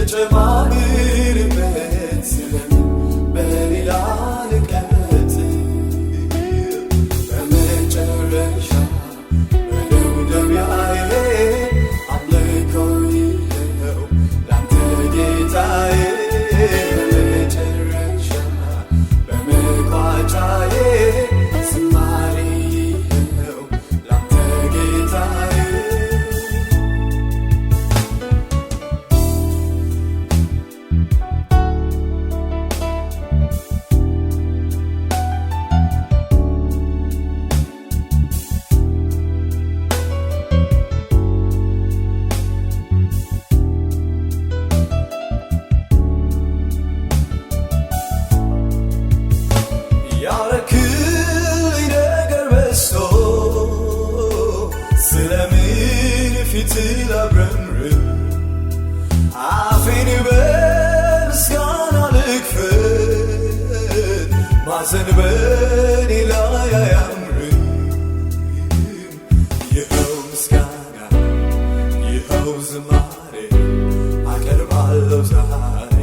ልጨማምርበት ስለምን በሌላ ልቀጥ በመጨረሻ መደምደሚያዬ አምልኮ ይኸው ላንተ ጌታዬ በመጨረሻ በመቋጫዬ ዝማሬ ይኸው ላንተ ጌታዬ ያረክልኝ ነገር በዝቶ ስለምን ፊትህ ላጉረምርም አፌን በምስጋና ልክፈት ማዘን በኔ ላይ አያምርም ይኸው ምስጋና ይኸው ዝማሬ አቀርባለሁ ዛሬ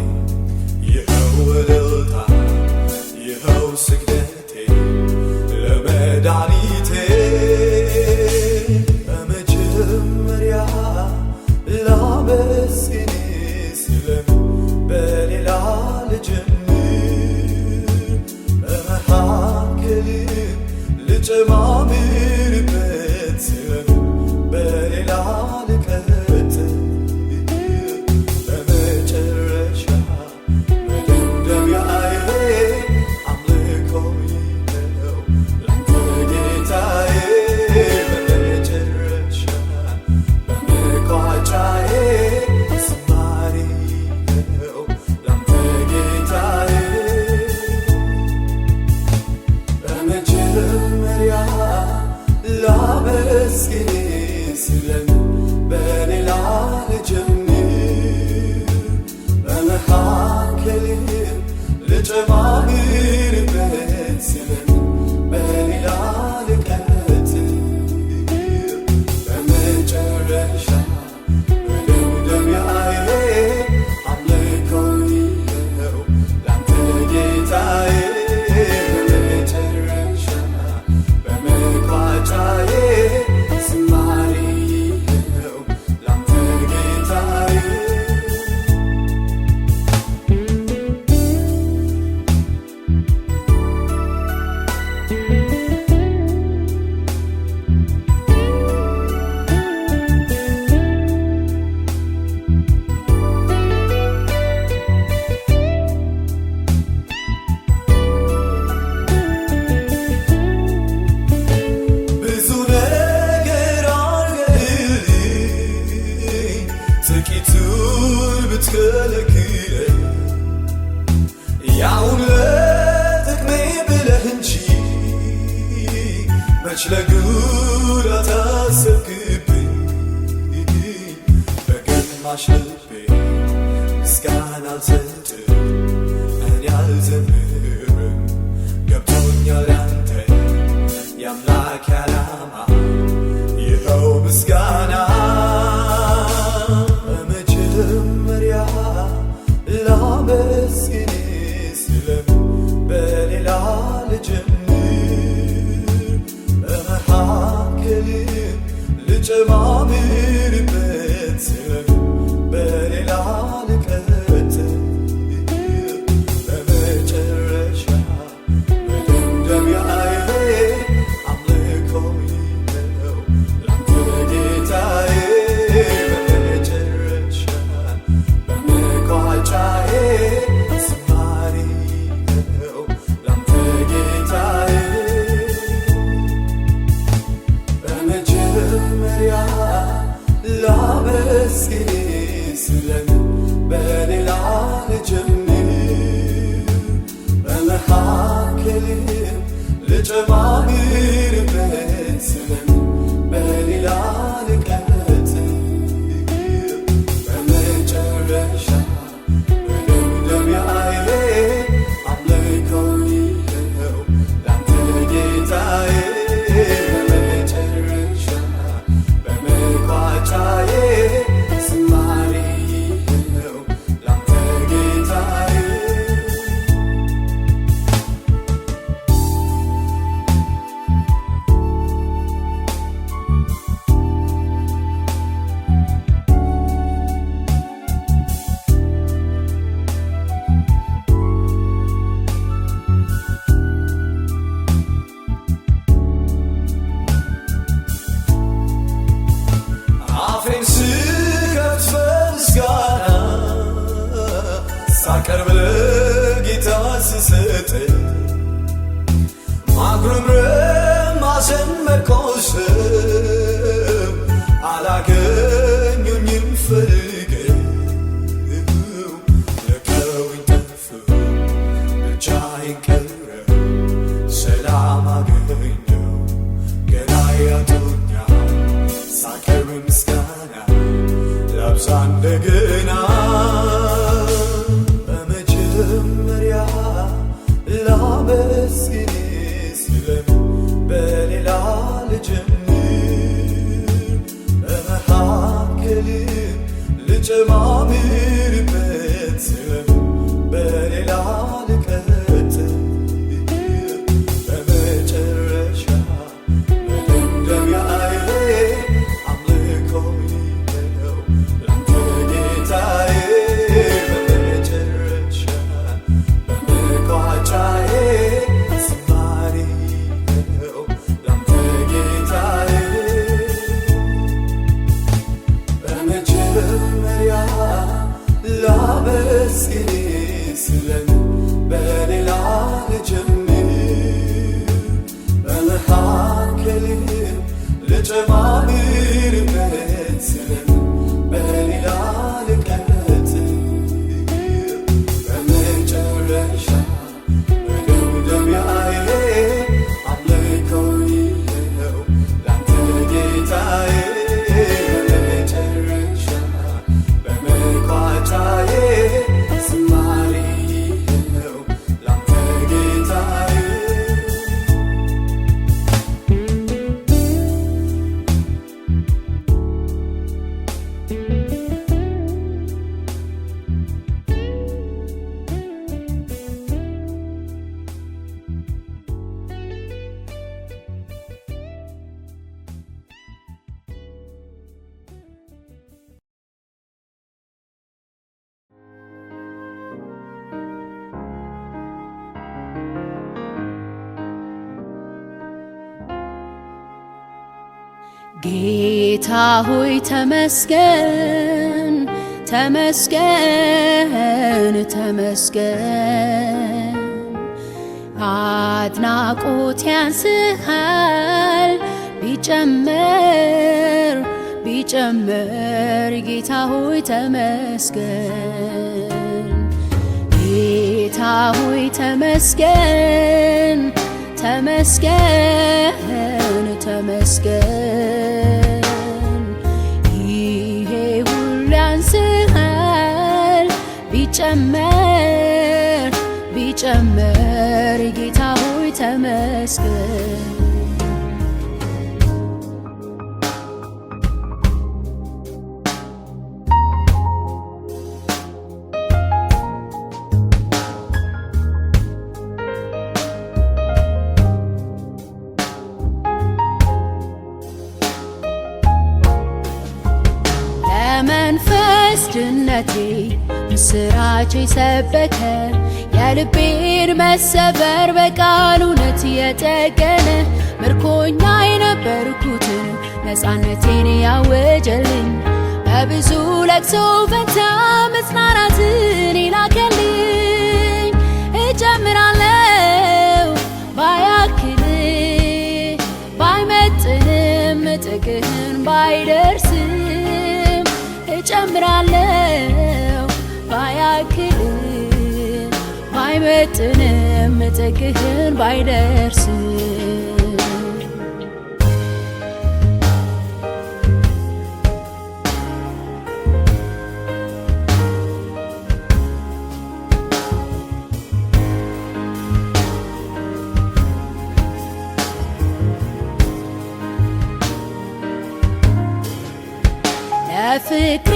ይኸው እልልታ ይኸው ስግደቴ ለመድኃኒቴ በመጀመሪያ ላመስግን ስለምን በሌላ ልጀምር በመካከል ልጨማምርበት ስለምን በሌላ ልቀጥል በመጨረሻ መደምደሚያዬ አምልኮ ይኸው ላንተ ጌታዬ በመጨረሻ በመቋጫዬ ዝማሬ ይኸው ላንተ ጌታዬ በመጀመሪያ ላመስግን ስለምን በሌላ ልጀምር በመካከልም ልጨማምርበት ስለምን በሌላ ልቀጥል በመጨረሻ መደምደሚያዬ አምልኮ ይኸው ላንተ ጌታዬ በመጨረሻ በመቋጫዬ ዝማሬ ይኸው ላንተ ጌታዬ ብዙ ነገር አድርገህልኝ ጥቂቱን ብትከለክለኝ ያውን ለጥቅሜ ብለህ እንጂ መች ለጉዳት አሰብክብኝ በግማሽ ልቤ ምስጋና አልሰጥም እኔ አልዘምርም ገብቶኛል ያንተ የአምላክ ዓላማ ይኸው ምስጋና በመጀመሪያ ላመስግን ስለምን በሌላ ልጀምር በመካከልም ልጨማምርበት ስለምን በሌላ ልቀጥል በመጨረሻ መደምደሚያዬ አምልኮ ይኸው ላንተ ጌታዬ በመጨረሻ በመቋጫዬ ዝማሬ ይኸው ላንተ ጌታዬ በመጀመሪያ ላመስግን ስለምን በሌላ ልጀምር በመካከልም ልጨማምርበት ስለምን በሌላ ልቀጥል በመጨረሻ መደምደሚያዬ አምልኮ ይኸው ላንተ ጌታዬ በመጨረሻ በመቋጫዬ ዝማሬ ይኸው ማጉረምረም ማዘን መቆሰም አላገኙኝም ፈልገው ለቀውኝ ጠፍተው ብቻዬን ቀረሁ ሰላም አገኘሁ ገና ያጡኛል ሳቀርብ ምስጋና ላብዛ እንደገና በመጀመሪያ ላመስግን በሌላ ልጀምር በመካከልም ልጨማምርበት በሌላ ልቀጥል በመጨረሻ መደምደሚያዬ አምልኮዬ ነው ላንተ ጌታዬ በመጨረሻ በመቋጫዬ ላመስግን ስለምን በሌላ ልጀምር በመካከልም ልጨማምርበት ስለምን በሌላ ልቀጥል በመጨረሻ መደምደሚያዬ አምልኮዬ ነው ላንተ ጌታዬ በመጨረሻ በመቋጫዬ ጌታ ሆይ ተመስገን ተመስገን ተመስገን አድናቆት ያንስሃል ቢጨምር ቢጨምር ጌታ ሆይ ተመስገን ጌታ ሆይ ተመስገን ተመስገን ተመስገን ይሄ ሁሉ ያንስሃል ቢጨምር ቢጨምር ጌታ ሆይ ተመስገን መንፈስ ድነቴ ምስራች ሰበከ የልቤን መሰበር በቃሉ እውነት የጠገነ ምርኮኛ የነበርኩትን ነፃነቴን ያወጀልኝ በብዙ ለቅሶ ፈንታ መጽናናትን ይላከልኝ እጀምራለሁ ባያክል ባይመጥንም ጥግህን ባይደርስም እጨምራለሁ ባያክል ባይመጥንም ጥግህን ባይደርስም ለፍቅሬ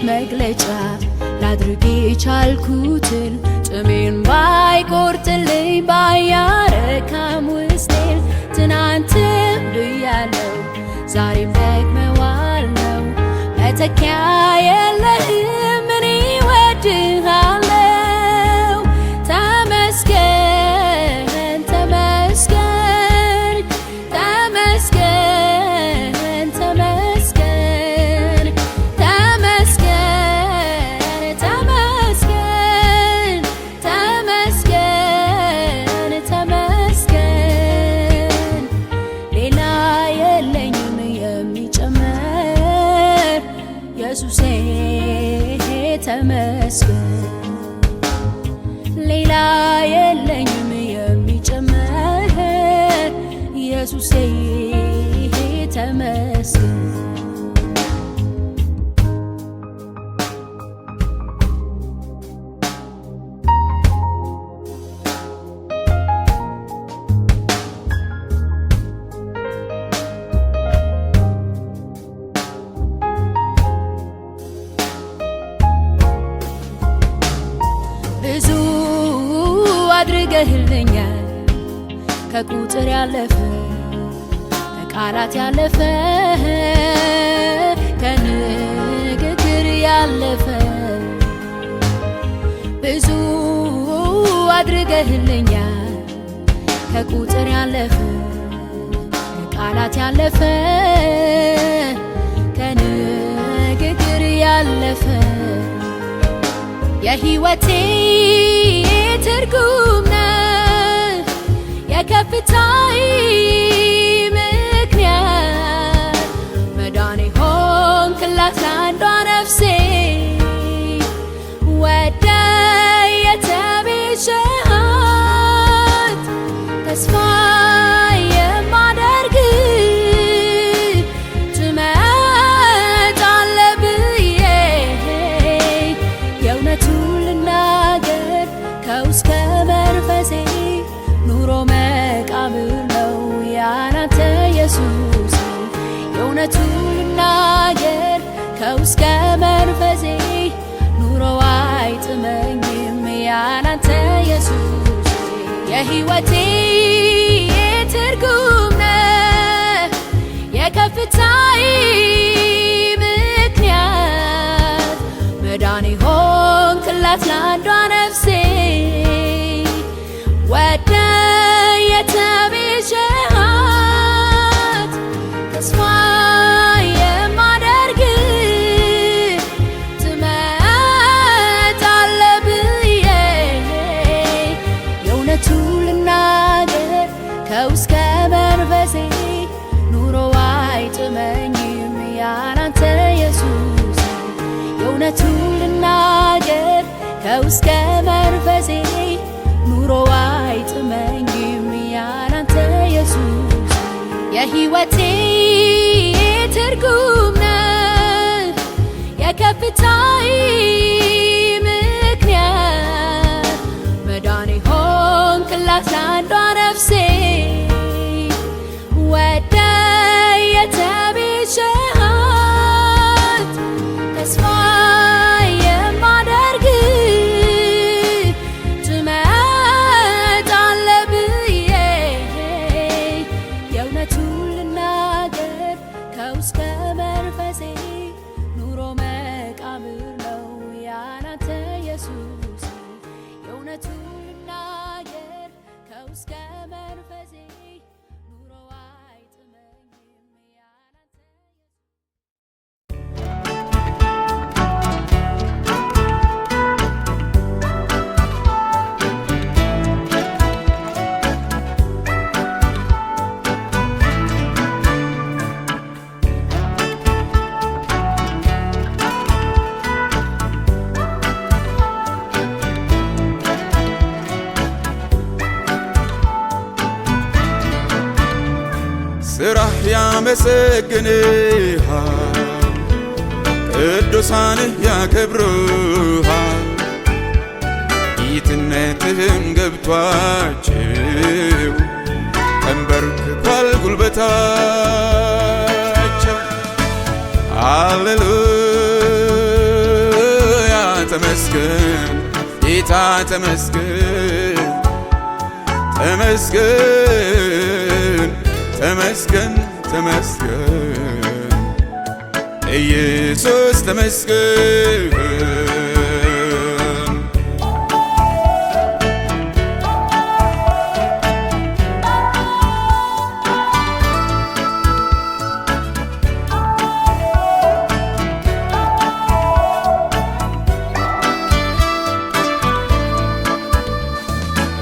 መግለጫ ላድርግ የቻልኩትን ጥሜን ባይቆርጥልኝ ባያረካም ውስጤን ትናንትም ብያለው ዛሬም ደግመዋለው መተኪያ የለህም እኔ እወድሃለው ተመስገን ተመስገን ተመስገን ተመስገን ተመስገን ተመስገን ተመስገን ተመስገን። ሌላ የለኝም የሚጨመር ኢየሱሴ ተመስገን። ብዙ አድርገህልኛል ከቁጥር ያለፈ ከቃላት ያለፈ ከንግግር ያለፈ ብዙ አድርገህልኛል ከቁጥር ያለፈ ከቃላት ያለፈ ከንግግር ያለፈ የሕይወቴ ትርጉም ነህ የከፍታዬ ምክንያት መዳኔ ሆንክላት ለአንዷ ነፍሴ ወደ የተቤዠሃት ተስፋ የማደርግ ትመጣለህ ብዬ የእውነቱን ልናገር ከውስጥ ከመንፈሴ ኑሮ መቃብር ነው ያላንተ ኢየሱስ። የእውነቱን ልናገር ከውስጥ ከመንፈሴ ኑሮ አይጥመኝም ያላንተ ኢየሱስ። የሕይወቴ ትርጉም ነህ የከፍታዬ ምክንያት መዳኔ ሆንክላት ለአንዷ ነፍሴ ወደ የተቤዠሃት ተስፋ የማደርግ ትመጣለህ ብዬ የእውነቱን ልናገር ከውስጥ ከመንፈሴ ኑሮ አይጥመኝም ያላንተ ኢየሱስ። የእውነቱን ልናገር ከውስጥ ከመንፈሴ ኑሮ አይጥመኝም ያላንተ ኢየሱስ። የሕይወቴ ትርጉም ነህ የከፍታዬ ምክንያት መዳኔ ሆንክላት ለአንዷ ነፍሴ ወደ የተቤዠሃት ተስፋ የማደርግ ትመጣለህ ብዬ የእውነቱን ልናገር ከውስጥ ከመንፈሴ ኑሮ መቃብር ነው ያላንተ ኢየሱስ። የእውነቱን ልናገር ከውስጥ ከመንፈሴ ኑሮ አይጥመኝም ያላንተ ስራህ ያመሰግንሃል ቅዱሳንህ ያከብሩሃል ጌትነትህም ገብቷቸው ተንበርክኳል ጉልበታቸው። ሃሌሉያ ተመስገን ጌታ ተመስገን ተመስገን ተመስገን ተመስገን ኢየሱስ ተመስገን።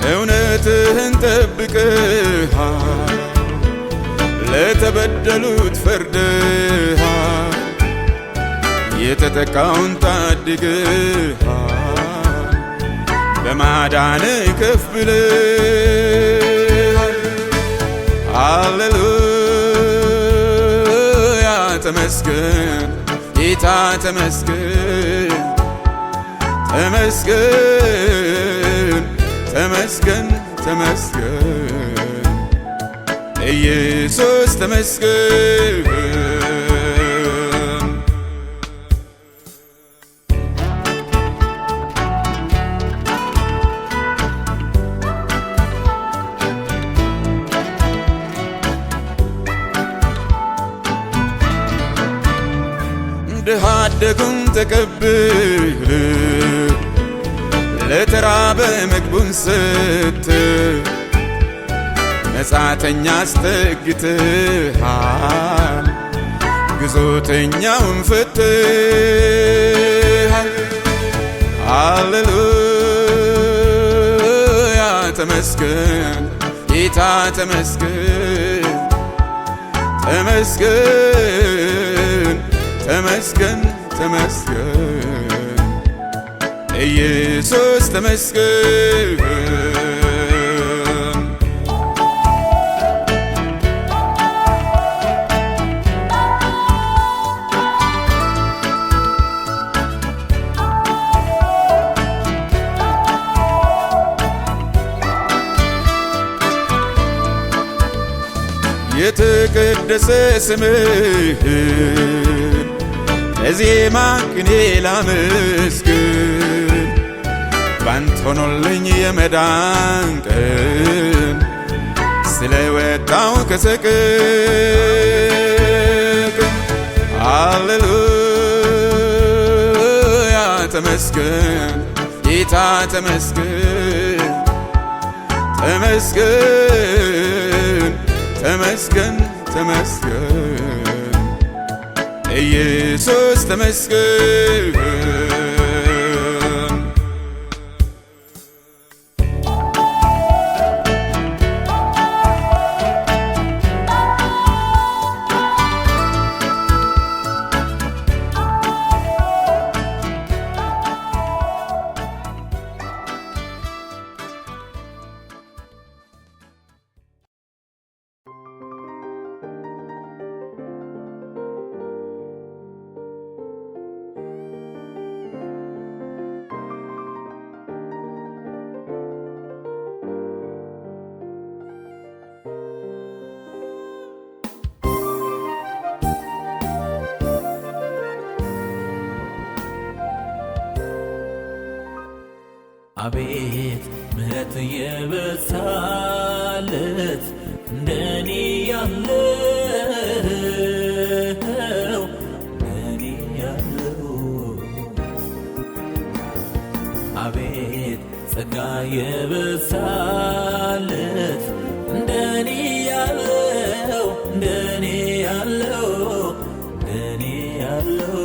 እውነትህን ጠብቀሃል ለተበደሉት ፈርደሃል የተጠቃውን ታድግሃል በማዳን ከፍ ብለሃል። ሃሌሉያ ተመስገን ጌታ ተመስገን ተመስገን ተመስገን ተመስገን ኢየሱስ ተመስገን። ድሃ አደጉን ተቀብለህ ለተራበ ምግቡን ስትል መጻተኛ አስጠግተሃል ግዞተኛውን ፈትሃል። ሃሌሉያ ተመስገን ጌታ ተመስገን ተመስገን ተመስገን ተመስገን ኢየሱስ ተመስገን። የተቀደሰ ስምህን ለዜማ ቅኔ ላመስግን ባንተ ሆኖልኝ የመዳን ቀን ስለወጣው ከሰቀቀን። ሃሌሉያ ተመስገን ጌታ ተመስገን ተመስገን ተመስገን ተመስገን ኢየሱስ ተመስገን። አቤት ምሕረት የበዛለት እንደኔ ያለው እንደኔ ያለው አቤት ጸጋ የበዛለት እንደኔ ያለው እንደኔ ያለው እንደኔ ያለው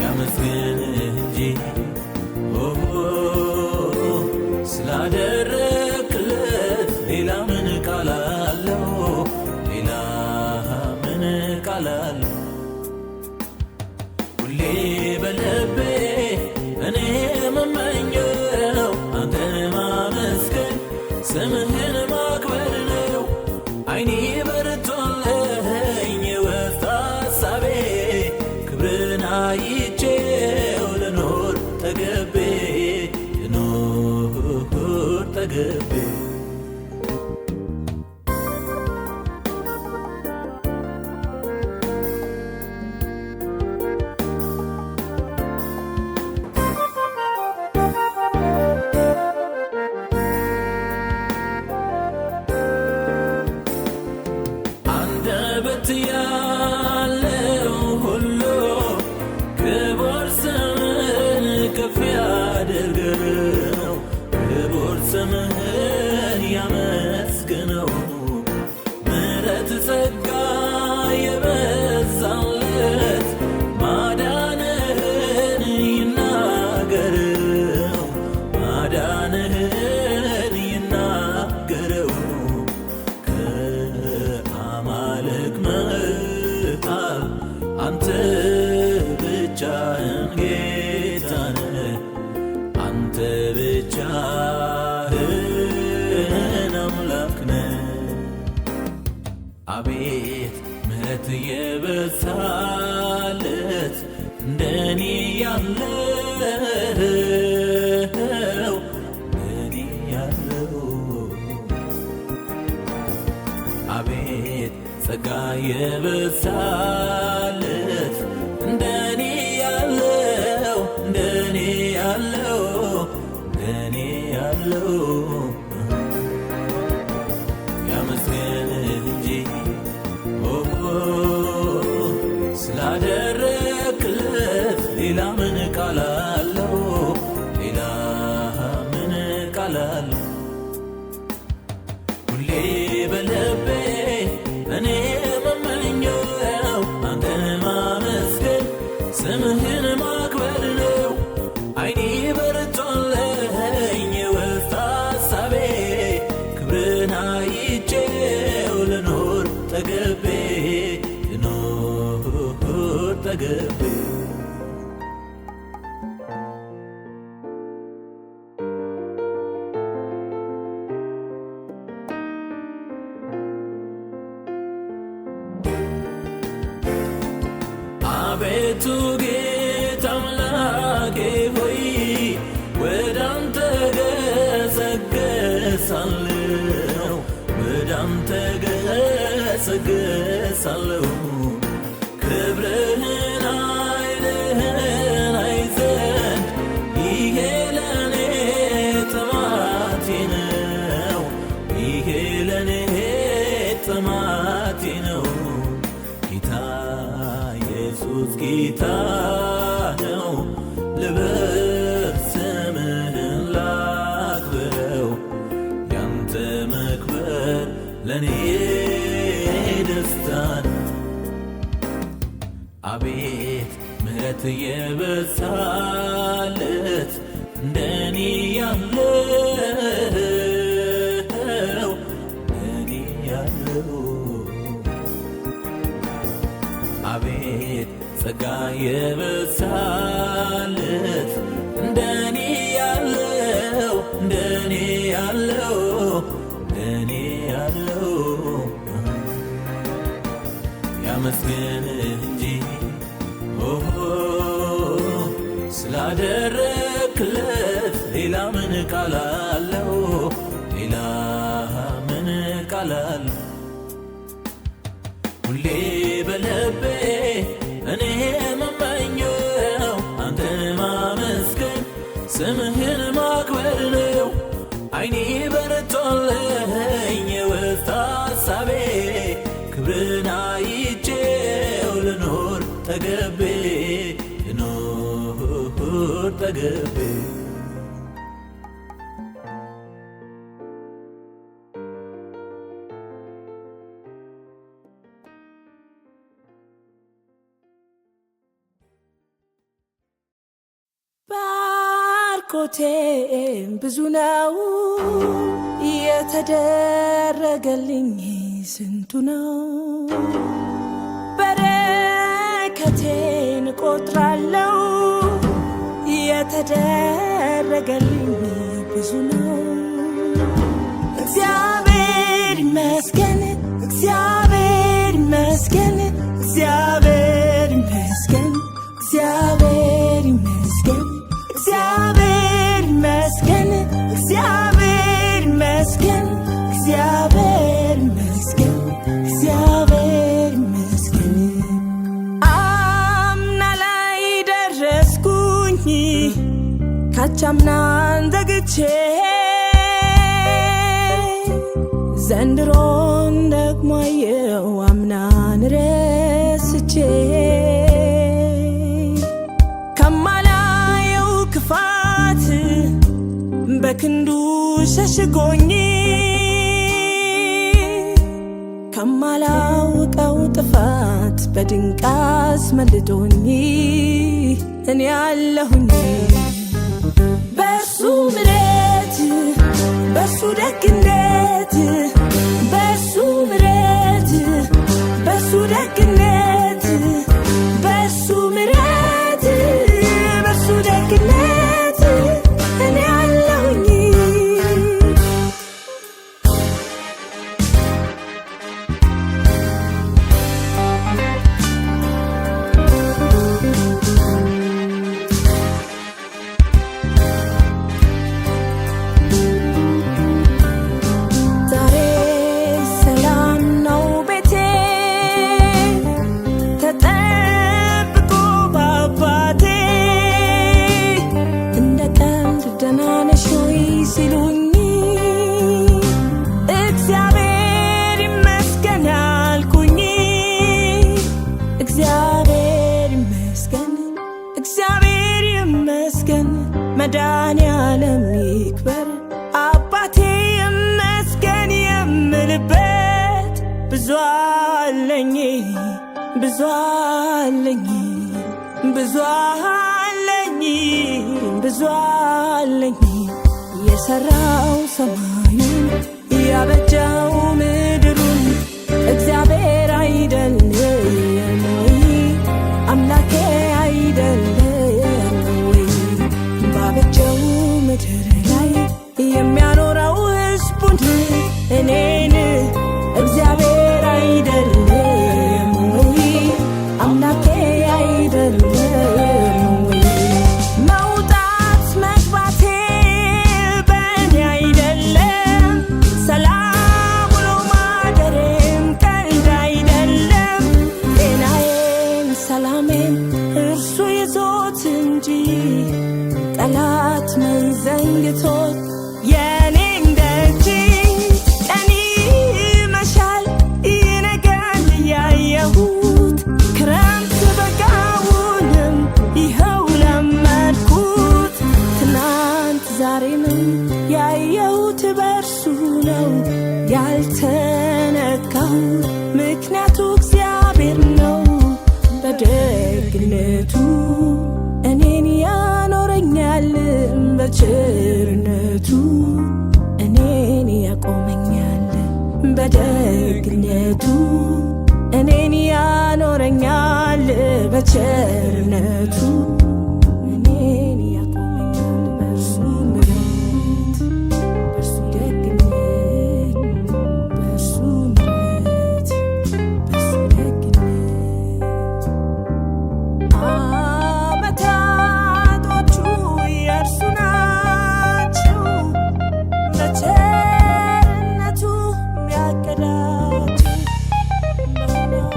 ያመስግን እንጂ ስላደረክለት ሌላ ምን ቃል አለው? ሌላ ምን ቃል አለው? ሁሌ በልቤ እኔ የምመኘው አንተን ማመስገን ስምህን ማክበር ነው። ዓይኔ በርቶልኝ የውስጥ ሐሳቤ ክብርን አይቼው ልኖር ተገቤ ልኖር ተገቤ አንደበት ያለው ሁሉ ክቡር ስምህን ከፍ ያድርገው፣ ክቡር ስምህን ያመስግነው። ምሕረት ጸጋ የበዛለት ማዳንህን ይናገረው፣ ማዳንህን ይናገረው። ከአማልክ መሃል ጌታን አንተ ብቻህን አምላክ ነህ። አቤት ምሕረት የበዛለት እንደኔ ያለው እንደኔ ያለው አቤት ጸጋ የበዛለት እንደኔ ያለው እንደኔ ያለው እንደኔ ያለው ያመስገንህ እንጂ ስላደረክለት ሌላ ምን ቃል አለው? ሌላ ምን ቃል አለው? ሁሌ በልቤ እኔ የምመኘው አንተን ማመስገን ስምህን ማክበር ነው። ዓይኔ በርቶልኝ የውስጥ ሐሳቤ ክብርን አይቼው ልኖር ጠግቤ ልኖር ጠግቤ አቤቱ ጌታ አምላኬ ሆይ ወዳንተ ገሰግሳለሁ ወዳንተ ገሰግሳለሁ ክብርህን ኃይልህን አይ ዘንድ ይሄ ለኔ ጥማቴ ነው ይሄ ለኔ ጥማቴ ነው። ጌታ ኢየሱስ ጌታ ነው ልበል ስምህን ላክብረው ያንተ መክበር ለኔ ደስታ ነው። አቤት ምሕረት የበዛለት እንደኔ ያለው እንደኔ ያለው አቤት ጸጋ የበዛለት እንደኔ ያለው እንደኔ ያለው እንደኔ ያለው ያመስገንህ እንጂ ስላደረክለት ሌላ ምን ቃል አለው? ሌላ ምን ቃል አለው? ሁሌ በልቤ እኔ የምመኘው አንተን ማመስገን ስምህን ማክበር ነው። ዓይኔ በርቶልኝ የውስጥ ሐሳቤ ክብርን አይቼው ልኖር ጠግቤ ልኖር ጠግቤ ባርኮቴም ብዙ ነው የተደረገልኝ ስንቱ ነው። በረከቴን ቆጥራለሁ የተደረገልኝ ብዙ ነው። እግዚአብሔር ይመስገን እግዚአብሔር ይመስገን እግዚአብሔር ይመስገን እግዚአብሔር ይመስገን እግዚአብሔር ይመስገን እግዚአብሔር ይመስገን እግዚአብሔር ይመስገን እግዚአብሔር ይመስገን። አምና ላይ ደረስኩኝ ካቻምናን ዘግቼ ዘንድሮን ደግሞ አየው አምናን ረስቼ ከማላየው ክፋት በክንዱ ሸሽጎኝ ከማላውቀው ጥፋት በድንቅ አስመልጦኝ እኔ ያለሁኝ በሱ ምሕረት በሱ ደግነት በሱ ምሕረት በሱ ደግነት በሱ ምሕረት መድኃኔዓለም ይክበር አባቴ ይመስገን የምልበት ብዙ አለኝ ብዙ አለኝ ብዙ አለኝ ብዙ አለኝ የሰራው ሰማዩን ያበጃው ምድሩን እግዚአብሔር አይደለም ወይ አምላኬ አይደለም ወይ ባበጃው ምድር ላይ የሚያኖረው ሕዝቡን እኔን እግዚአብሔር አይደለም ወይ አምላኬ አይደለም ወይ መውጣት መግባቴ በእኔ አይደለም ሰላም ውሎ ማደሬም ቀልድ አይደለም ጤናዬን ሰላሜን እርሱ ይዞት እንጂ ጠላት ምን ዘንግቶት የኔን ደጅ ቀን ይመሻል ይነጋል ያየሁት ክረምት በጋውንም ይኸው ለመድኩት ትናንት ዛሬንም ያየሁት በእርሱ ነው ያልተነካው ምክንያቱ እግዚአብሔር ነው በደግነቱ እኔን ያኖረኛል በቸርነቱ እኔን ያቆመኛል በደግነቱ እኔን ያኖረኛል በቸርነቱ እኔን ያቆመኛል በእርሱ ምሕረት በእርሱ ደግነት በእርሱ ምሕረት በእርሱ ደግነት ዓመታቶቹ የእርሱ ናቸው በቸርነቱ ያቀዳቸው በሆነው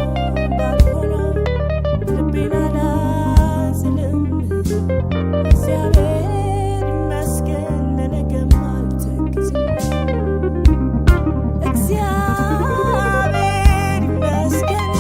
ባልሆነው ልቤን አላዝንም እግዚአብሔር ይመስገን ለነገም አልተክዝም እግዚአብሔር ይመስገን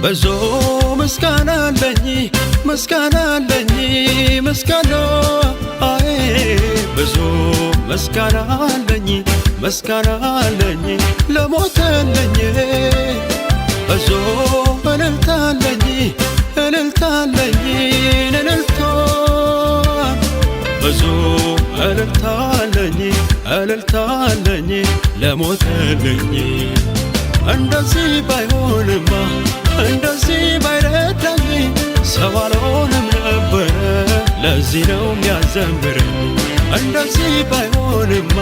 ብዙ ምስጋና አለኝ ምስጋና አለኝ ምስጋና አይ ብዙ ምስጋና አለኝ ምስጋና አለኝ ለሞተልኝ ብዙ እልልታ አለኝ እልልታ አለኝ እልልታ ብዙ እልልታ አለኝ እልልታ አለኝ ለሞተልኝ እንደዚህ ባይሆንማ እንደዚህ ባይረዳኝ ሰው አልሆንም ነበረ ለዚህ ነው የሚያዘምረኝ እንደዚህ ባይሆንማ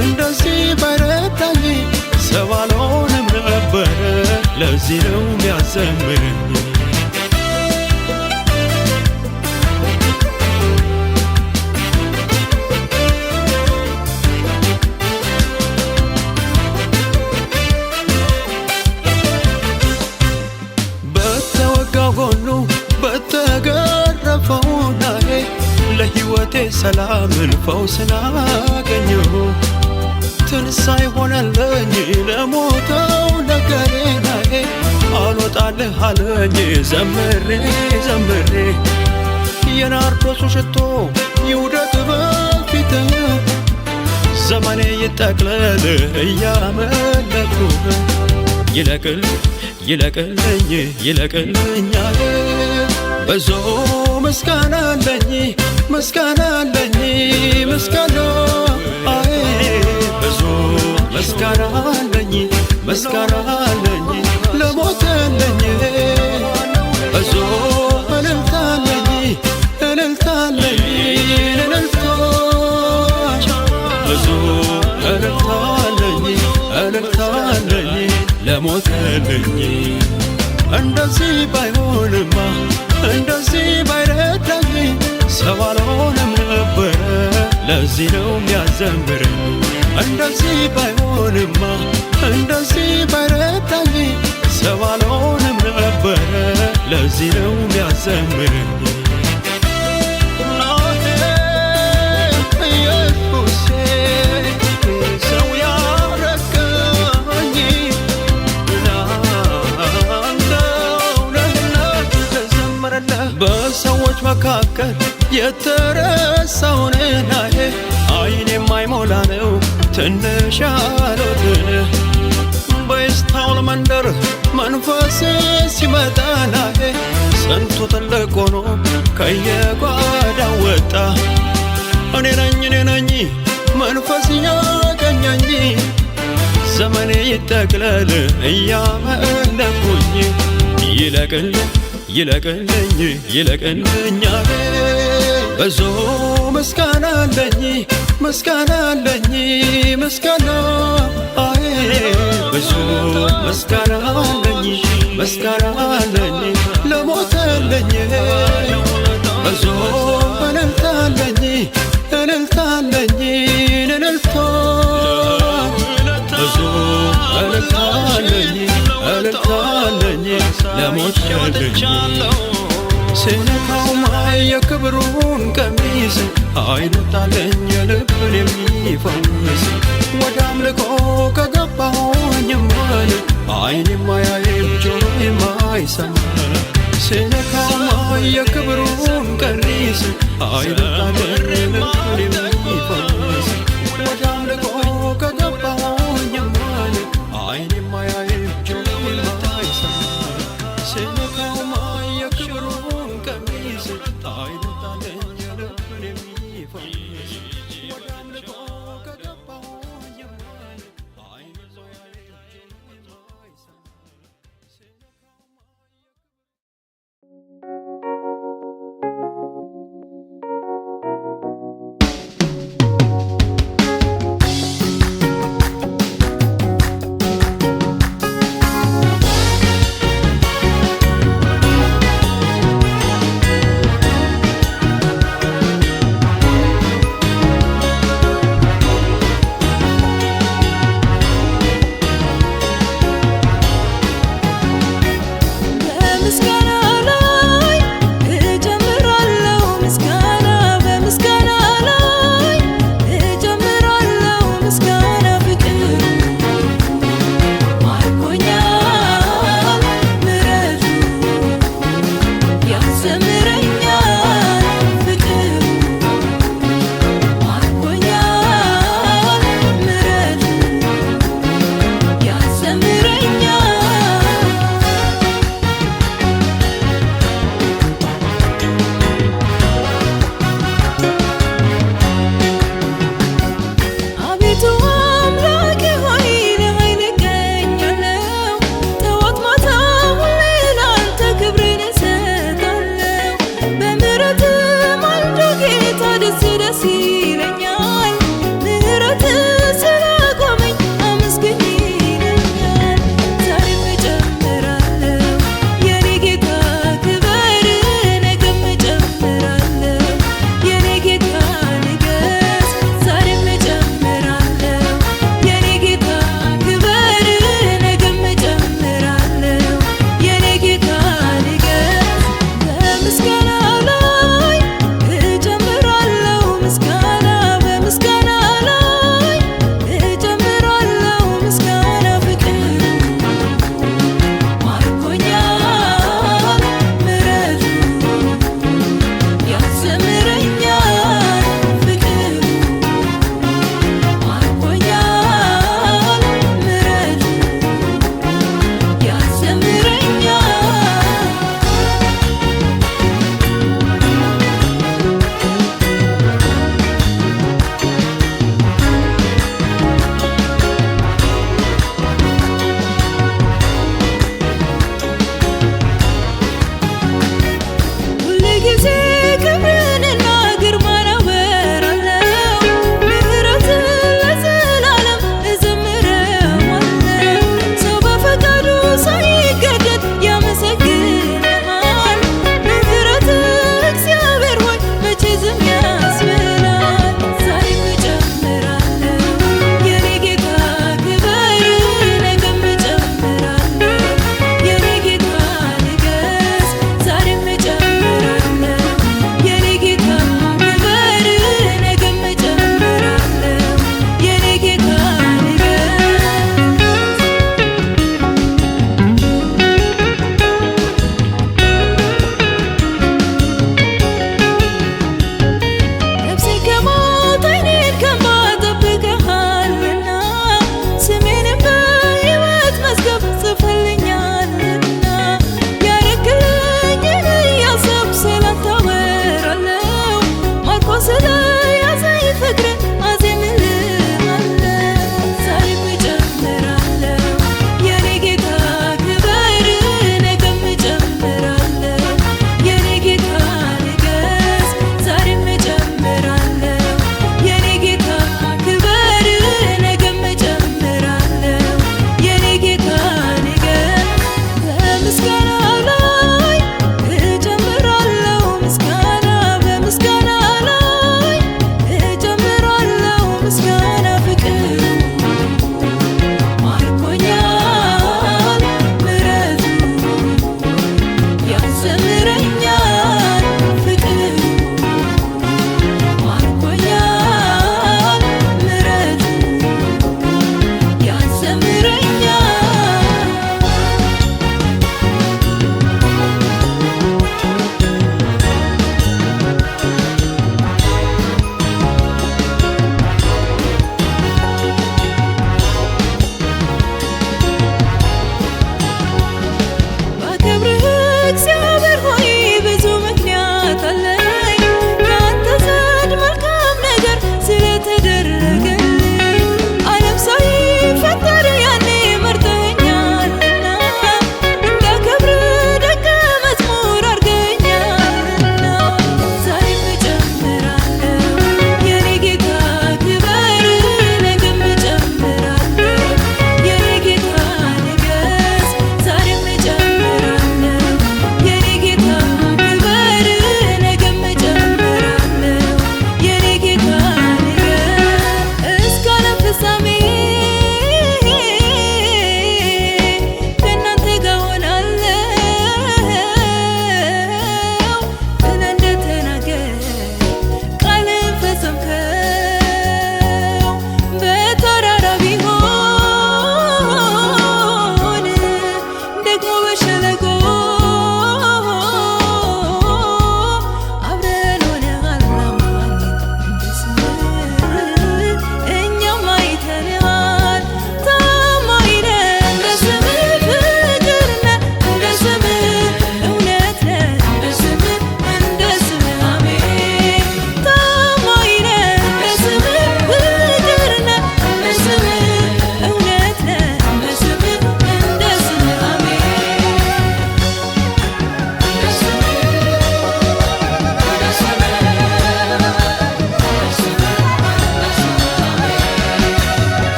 እንደዚህ ባይረዳኝ ሰው አልሆንም ነበረ ለዚህ ነው የሚያዘምረኝ በተገረፈውናዬ ለሕይወቴ ሰላምን ፈውስን አገኘሁ ትንሣኤ ሆነልኝ ለሞተው ነገሬናዬ አልወጣልህ አለኝ ዘምሬ ዘምሬ የናርዶሱ ሽቶ ይውደቅ በፊትህ ዘመኔ ይጠቅለል እያመለኩህ ይለቅል ይለቅልኝ ይለቅልኛል ብዙ ምስጋና አለኝ ምስጋና አለኝ ምስጋና አይ ብዙ ምስጋና አለኝ ምስጋና አለኝ ለሞተልኝ ብዙ እልልታ አለኝ እልልታ አለኝ እልልታ ብዙ እልልታ አለኝ እልልታ አለኝ ለሞተልኝ እንደዚህ ባይሆንማ እንደዚህ ባይረዳኝ ሰው አልሆንም ነበረ ለዚህ ነው የሚያዘምረኝ እንደዚህ ባይሆንማ እንደዚህ ባይረዳኝ ሰው አልሆንም ነበረ ለዚህ ነው የሚያዘምረኝ በሰዎች መካከል የተረሳውን ናዬ አይን የማይሞላ ነው ትንሽ ያሉትን በስታውል መንደር መንፈስ ሲመጣ ናዬ ስንቱ ትልቅ ሆኖ ከየጓዳው ወጣ እኔ ነኝ መንፈስ ያገኘኝ ዘመኔ ይጠቅለል እያመለኩኝ ይለቅል ይለቅልኝ ይለቅልኛል ብዙ ምስጋና አለኝ ምስጋና አለኝ ምስጋና አይ ብዙ ምስጋና አለኝ ምስጋና አለኝ ለሞተልኝ ብዙ እልልታ አለኝ እልልታ አለኝ እልልታ ብዙ እልልታ አለኝ እልልታ አለኝ ለሞተልኝ ስነካውማ የክብሩን ቀሚስ አይነታለኝ ልብን የሚፈውስ ወደ አምልኮ ከገባሁኝማን አይን የማያይም ጆሮ የማይሰማ ስነካውማ የክብሩን ቀሚስ አይነታለኝ ልብን የሚፈውስ ወደ አምልኮ ከገባሁኝማን አይን የማያይም ጆሮ የማይሰማ ስነካውማ የክብሩን ቀሚስ አይነታለኝ ልብን የሚፈውስ ወደ አምልኮ ከገባሁኝማን አይን የማያይም ጆሮ የማይሰማ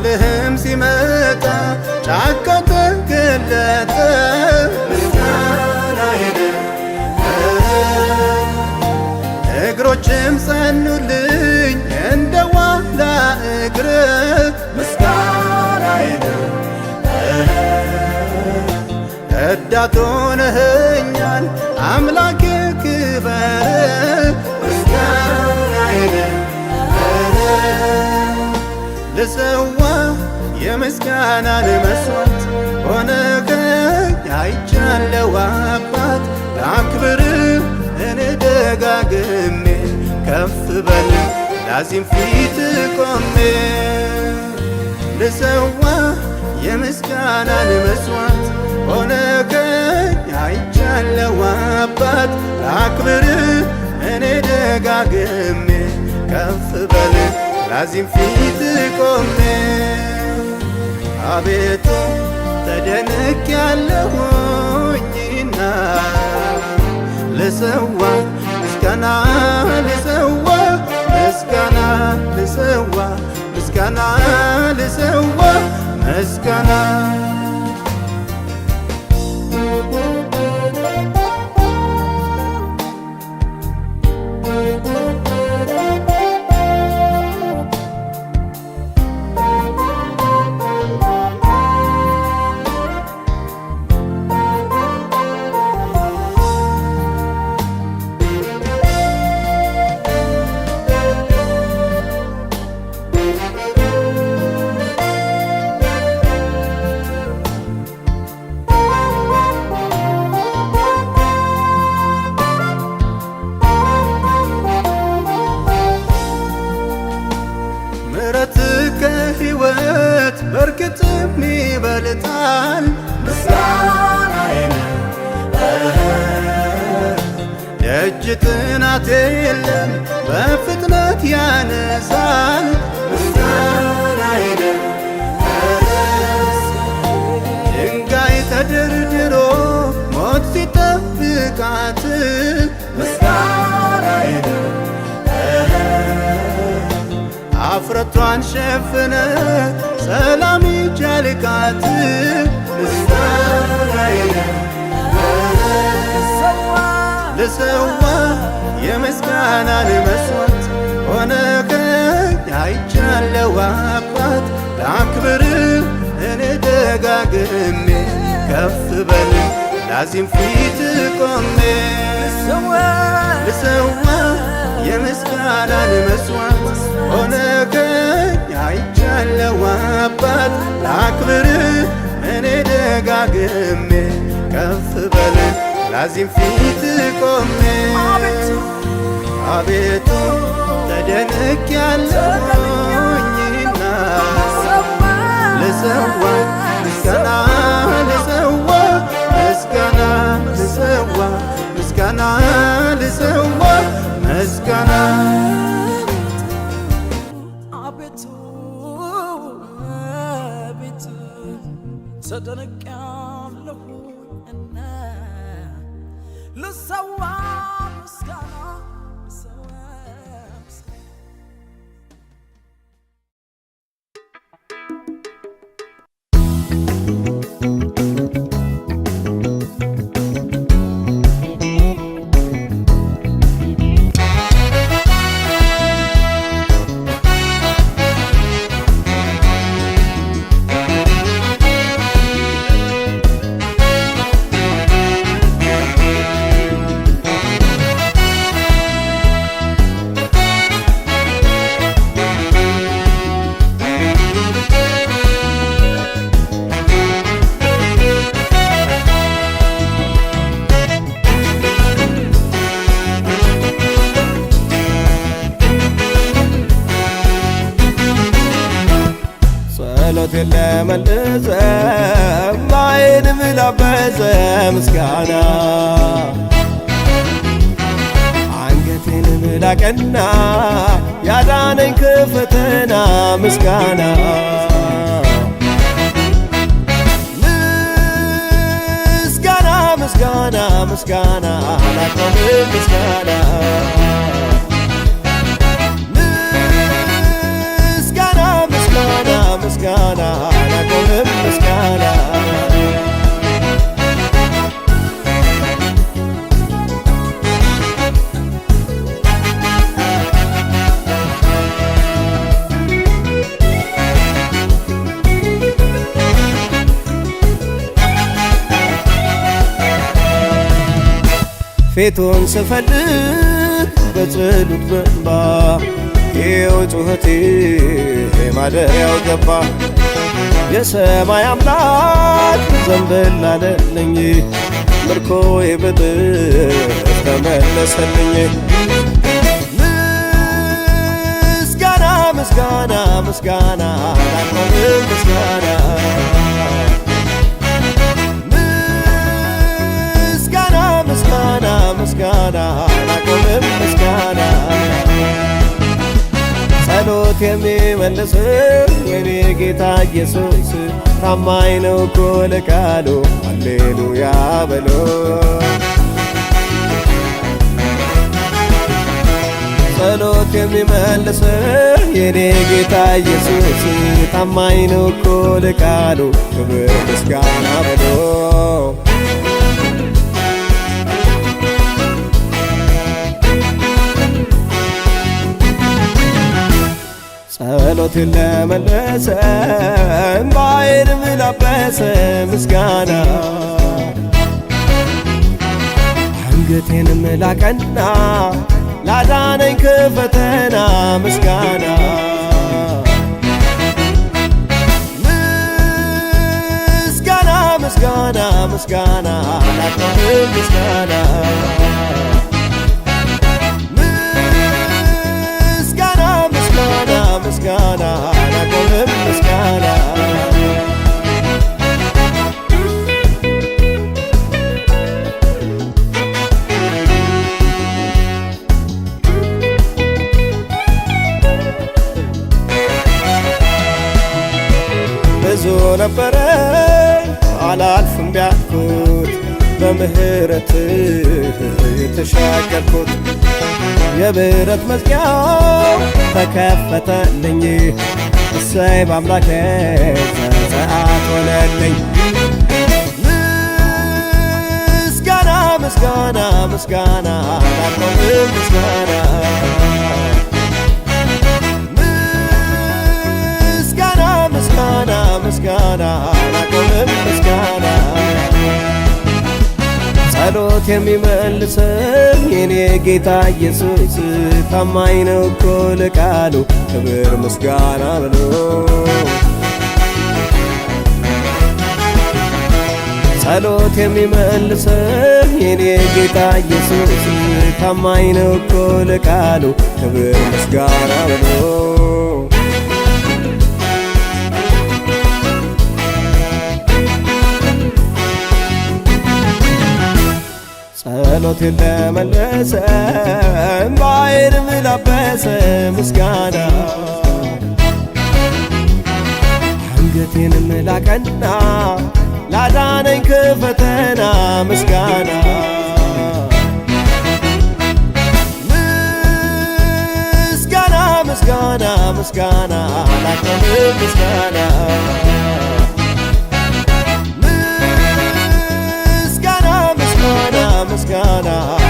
ቃልህም ሲመጣ ጫካው ተገለጠ። ምስጋናዬን እግሮችም ጸኑልኝ እንደ ዋላ እግር። ምስጋናዬን ረዳት ሆነኸኛል አምላኬ ክበር። ምስጋናዬን ልሰዋ የምስጋናን መስዋዕት ሆነኸኝ አይቻለው አባት። ላክብርህ እኔ ደጋግሜ ከፍ በል ላዚም ፊት ቆሜ። ልሰዋ የምስጋናን መስዋዕት ሆነኸኝ አይቻለው አባት። ላክብርህ እኔ ደጋግሜ ከፍ በል ላዚም ፊት ቆሜ። አቤቱ ተደንቅ ያለሁኝና ልሰዋ ምስጋና ልሰዋ ምስጋና ልሰዋ ምስጋና ልሰዋ ምስጋና። ከሕይወት በርግጥም ይበልጣል። ምስጋናዬን ደጅ ጥናት የለም በፍጥነት ያነሳል። ምስጋናዬን ድንጋይ ተደርድሮ ሞት ሲጠብቃት ምስጋናዬን አፍረቷን ሸፍነ ሰላም ይጃልቃት። ምስጋናዬን ልሰዋ የምስጋናን መስዋዕት ሆነኸኝ አይቻለው አባት። ላክብርህ እኔ ደጋግሜ ከፍ በል ላዚም ፊት ቆሜ። ልሰዋ የምስጋናን መስዋዕት ሆነኸኝ አይቻለው አባት። ላክብርህ እኔ ደጋግሜ ከፍ በል ላዚም ፊት ቆሜ። አቤቱ ተደንቅ ያለሁኝና ልሰዋ ምስጋና ልሰዋ ምስጋና ልሰዋ ምስጋና ልሰዋ ምስጋና። አቤቱ አቤቱ ተደንቄያለሁና ልሰዋ ምስጋና ልሰዋ ምስጋና። ጸሎቴን ለመለሰ ማይንም ላበሰ ምስጋና አንገቴንም ላቀና ያዳነኝ ከፈተና ምስጋና ምስጋና ምስጋና ምስጋና ላቆም ምስጋና ምስጋና ፊቱን ስፈልግ በጸሎት በእንባ ይኸው ጩኸቴ ማደሪያው ገባ። የሰማይ አምላክ ዘንበል አለልኝ ምርኮዬ በጥፍ ተመለሰልኝ። ምስጋና ምስጋና ምስጋና ላቆምም ምስጋና ምስጋና ምስጋና ምስጋና ላቆምም ምስጋና ጸሎት የሚመልስ የኔ ጌታ ኢየሱስ ታማኝ ነው እኮ ለቃሉ ሃሌሉያ በሎ። ጸሎት የሚመልስ የኔ ጌታ ኢየሱስ ታማኝ ነው እኮ ለቃሉ ክብር ምስጋና በሎ። ጸሎትን ለመለሰ እምባዬንም ላበሰ ምስጋና አንገቴንም ላቀና ላዳነኝ ከፈተና ምስጋና ምስጋና ምስጋና ምስጋና ላቆምም ምስጋና ምስጋና ላቆምም ምስጋና ብዙ ነበረ አላልፍም ቢያልኩት በምህረትህ የተሻገርኩት የብረት መዝጊያው ተከፈተልኝ እሰይ በአምላኬ ዘጸአት ሆነልኝ። ምስጋና ምስጋና ምስጋና ላቆምም ምስጋና ምስጋና ምስጋና ምስጋና ላቆምም ምስጋና ጸሎት የሚመልሰኝ የኔ ጌታ ኢየሱስ ታማኝ ነው እኮ ለቃሉ ክብር ምስጋና በሎ። ጸሎት የሚመልሰኝ የኔ ጌታ ኢየሱስ ታማኝ ነው እኮ ለቃሉ ክብር ምስጋና በሎ። ጸሎቴን ለመለሰ እምባዬንም ላበሰ ምስጋና አንገቴንም ላቀና ላዳነኝ ከፈተና ምስጋና ምስጋና ምስጋና ምስጋና ላቆምም ምስጋና ምስጋና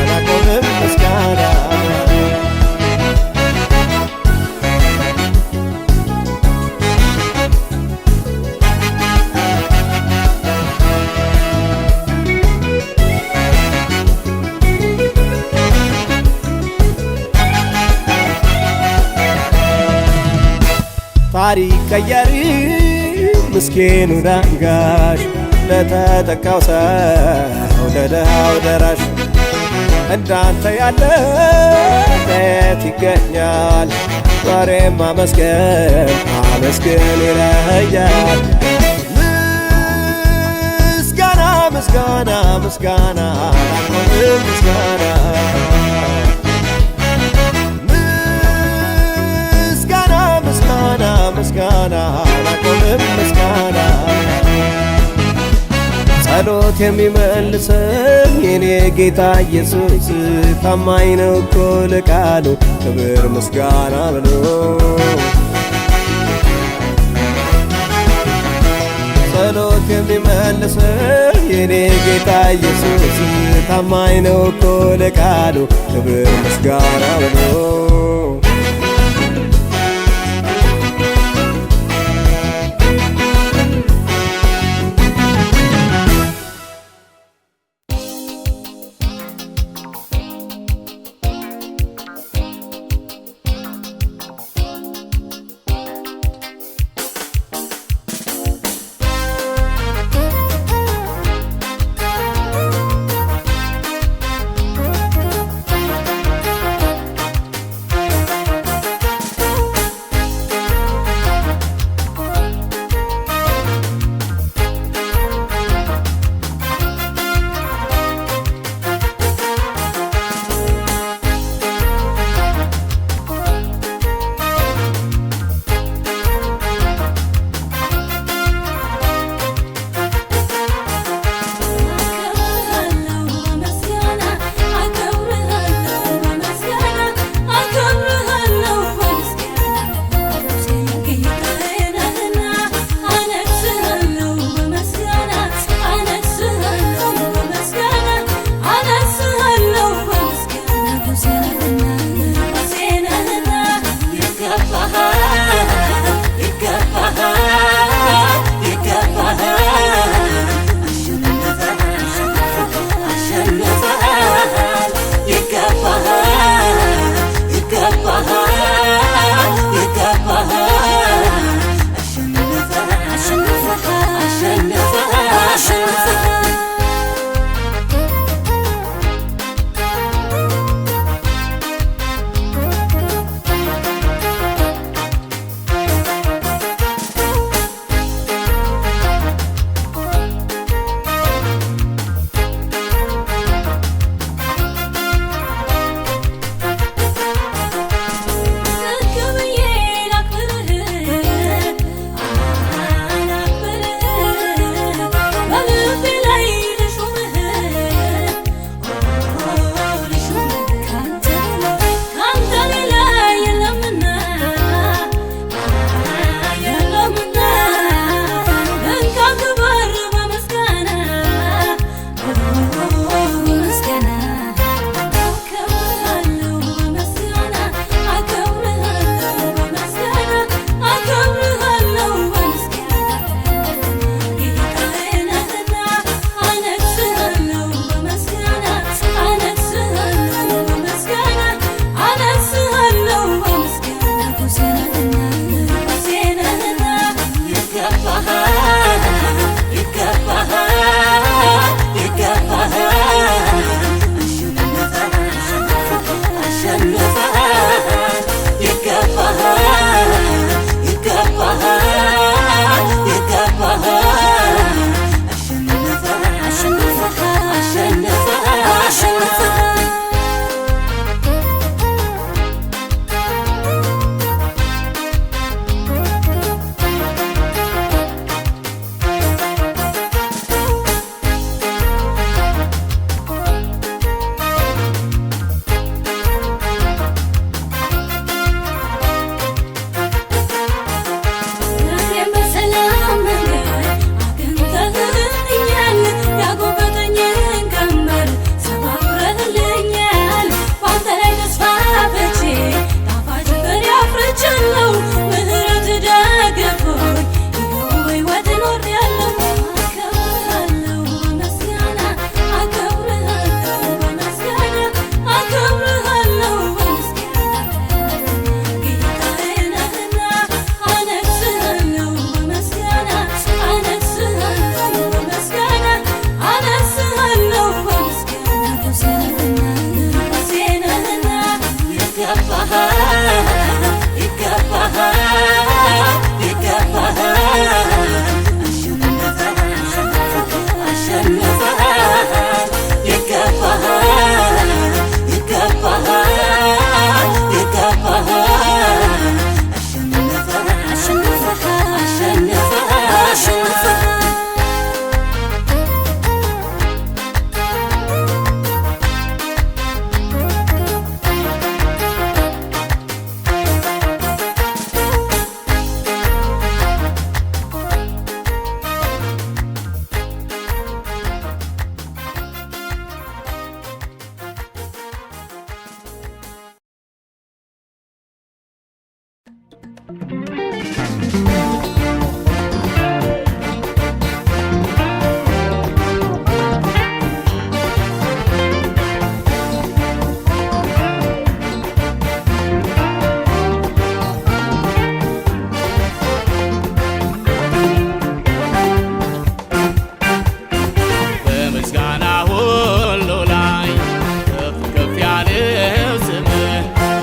ላቆምም ምስጋና ታሪክ ቀያሪ ምስኪኑ ዳንጋሽ ለተጠቃው ሰው ለድሃው ደራሽ እንዳንተ ያለ የት ይገኛል? ዛሬም ማመስገን ማመስገን ይለያል። ምስጋና ምስጋና ምስጋና ላቆምም ምስጋና ምስጋና ምስጋና ምስጋና ላቆምም ምስጋና ጸሎት የሚመልሰኝ የኔ ጌታ ኢየሱስ ታማኝ ነው እኮ ለቃሉ ክብር ምስጋና በሎ። ጸሎት የሚመልሰኝ የኔ ጌታ ኢየሱስ ታማኝ ነው እኮ ለቃሉ ክብር ምስጋና በሎ።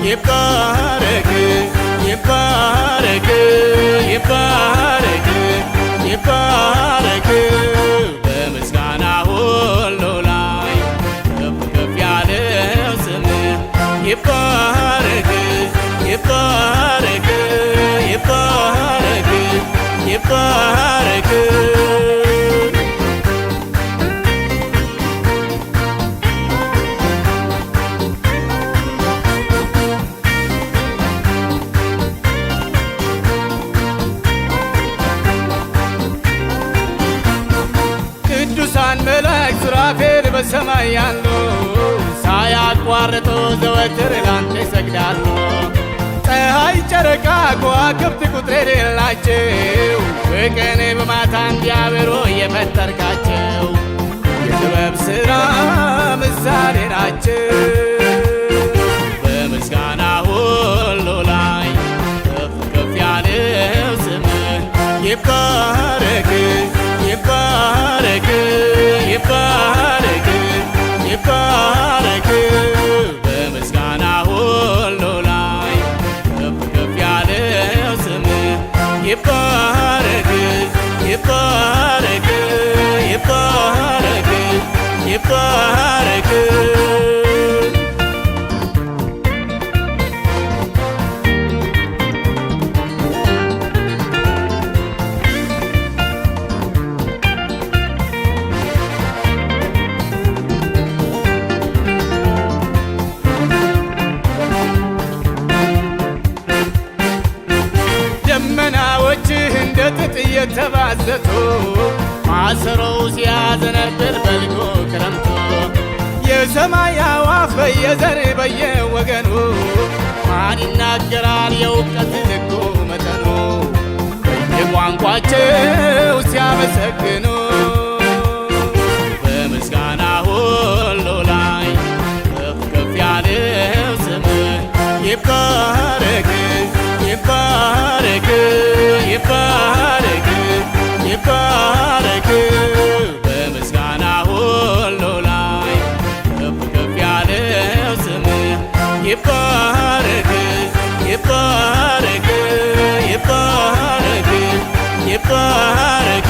ይባረክ ይባረክ ይባረክ ይባረክ በምስጋና ሁሉ ላይ ከፍ ከፍ ያለው ስምህ ይባረክ ይባረክ ይባረክ ይባረክ ቅዱሳን መላእክት ሱራፌል በሰማይ ያሉ ሳያቋርጡ ዘወትር ላንተ ይሰግዳሉ። ፀሐይ፣ ጨረቃ፣ ከዋክብት ቁጥር የሌላቸው በቀን በማታ እንዲያበሩ የፈጠርካቸው የጥበብ ሥራ ምሳሌ ናቸው። በምስጋና ሁሉ ላይ ከፍ ከፍ ያለው ስምህ ይባረክ ይባረክ ይባረክ ይባረክ በምስጋና ሁሉ ላይ ከፍ ከፍ ያለው ስምህ ይባረክ ይባረክ ይባረክ ይባረክ ደመናዎችህ እንደ ጥጥ እየተባዘቱ ማሰሮው ሲያዘነብል በልጎ ክረምቱ የሰማይ አዕዋፍ በየዘር በየወገኑ ማን ይናገራል የእውቀት ልኩ መጠኑ በየቋንቋቸው ሲያመሰግኑ በምስጋና ሁሉ ላይ ከፍ ከፍ ያለው ስምህ ይባረክ ይባረክ ይባረክ ይባረክ በምስጋና ሁሉ ላይ ከፍ ከፍ ያለው ስምህ ይባረክ ይባረክ ይባረክ ይባረክ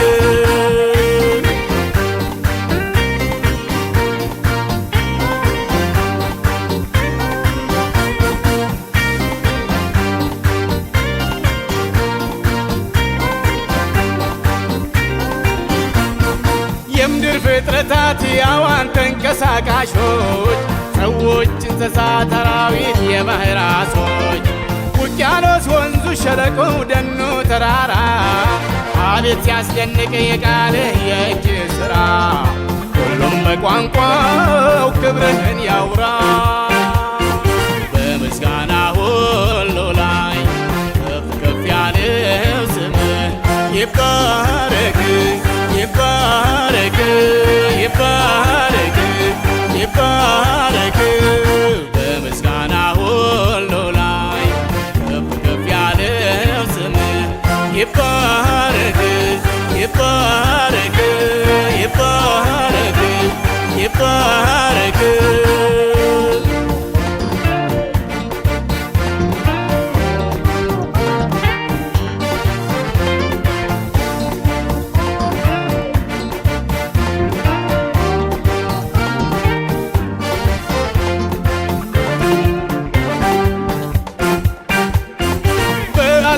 የምድር ፍጥረታት ሕያዋን ተንቀሳቃሾች ሰዎች፣ እንስሳት፣ አራዊት፣ የባህር ዓሦች ውቅያኖስ፣ ወንዙ፣ ሸለቆው፣ ደኑ፣ ተራራ አቤት ሲያስደንቅ የቃልህ የእጅ ሥራ ሁሉም በቋንቋው ክብርህን ያውራ። በምስጋና ሁሉ ላይ ከፍ ከፍ ያለው ስምህ ይባረክ ይባረክ ይባረክ ይባረክ በምስጋና ሁሉ ላይ ከፍ ከፍ ያለው ስምህ ይባረክ ይባረክ ይባረክ ይባረክ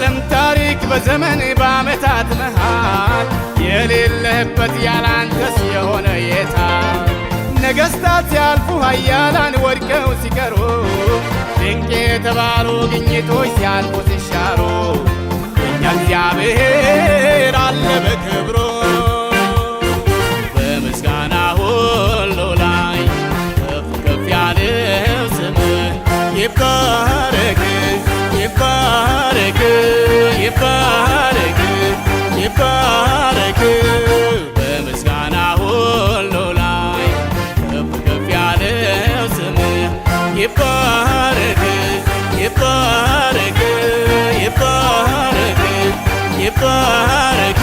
በዓለም ታሪክ በዘመን በዓመታት መሃል የሌለህበት ያላንተስ የሆነ የታ ነገሥታት ሲያልፉ ኃያላን ወድቀው ሲቀሩ ድንቅ የተባሉ ግኝቶች ሲያልፉ ሲሻሩ የእኛ እግዚአብሔር አለ በክብሩ በምስጋና ሁሉ ላይ ከፍ ከፍ ያለው ስምህ ይባረክ ይባረክ ይባረክ ይባረክ በምስጋና ሁሉ ላይ ከፍ ከፍ ያለው ስምህ ይባረክ ይባረክ ይባረክ ይባረክ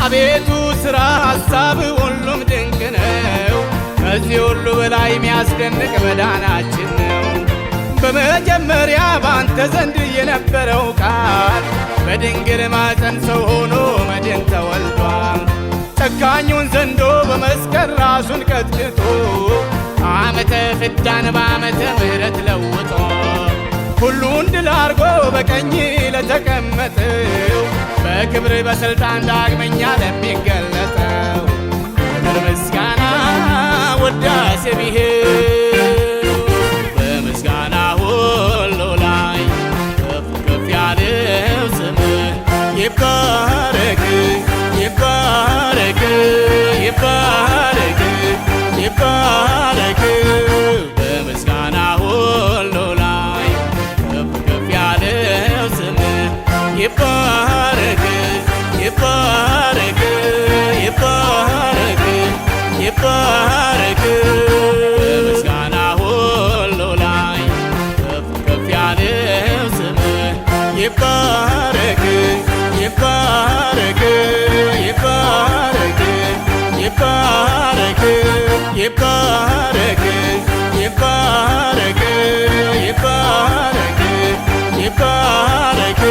አቤቱ ሥራ ሐሳብ ሁሉም ድንቅ ነው። ከዚህ ሁሉ በላይ የሚያስደንቅ መዳናችን ነው። በመጀመሪያ ባንተ ዘንድ የነበረው ቃል በድንግል ማፀን ሰው ሆኖ መድን ተወልዷል። ጨካኙን ዘንዶ በመስቀል ራሱን ቀጥቅጦ ዓመተ ፍዳን በዓመተ ምሕረት ለውጦ ሁሉን ድል አርጎ በቀኝ ለተቀመጠው በክብር በሥልጣን ዳግመኛ ለሚገለጠው ክብር ምስጋና ውዳሴ ቢሄው በምስጋና ሁሉ ላይ ከፍ ከፍ ያለው ስምህ ይባረክ ይባረክ ይባረክ ይባረክ በምስጋና ሁሉ ላይ ከፍ ከፍ ያለው ስምህ ይባረክ ይባረክ ይባረክ ይባረክ በምስጋና ሁሉ ላይ ከፍ ከፍ ያለው ስምህ ይባረክ ይባረክ ይባረክ ይባረክ ይባረክ ይባረክ ይባረክ ይባረክ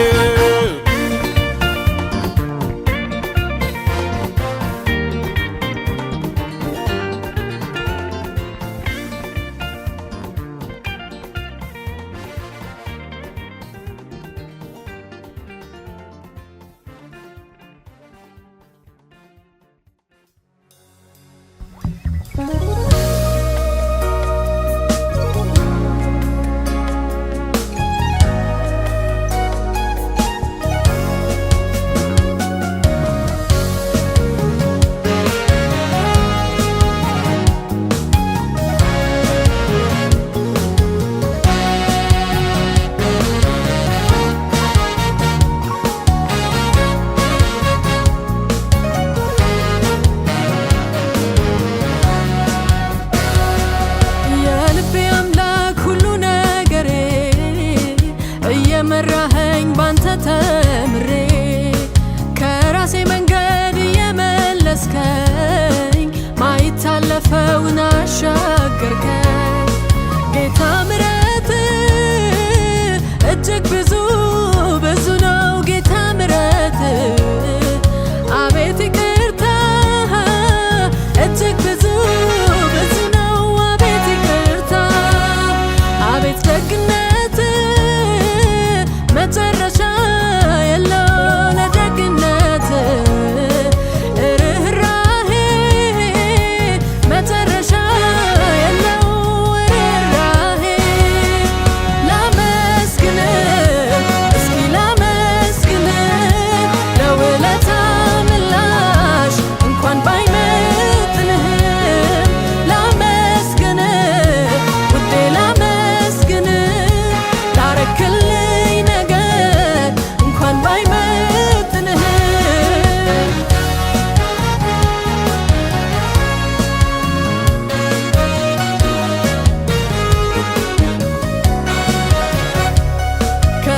እየመራኸኝ ባንተ ተምሬ ከራሴ መንገድ እየመለስከኝ ማይታለፈውን አሻገርከኝ ጌታ ምሕረት እጅግ ብዙ ብዙ ነው ጌታ ምሕረት አቤት ይቅርታ እጅግ ብዙ ብዙ ነው አቤት ይቅርታ አቤት ደግነት መጨረሻ የለው ለደግነት ርኅራኄ መጨረሻ የለው ርኅራኄ ላመስግን እስኪ ላመስግን ለውለታ ምላሽ እንኳን ባይመጥንህም ላመስግን ውዴ ላመስግን ላረክልኝ ነገር እንኳን ባይመጥንህም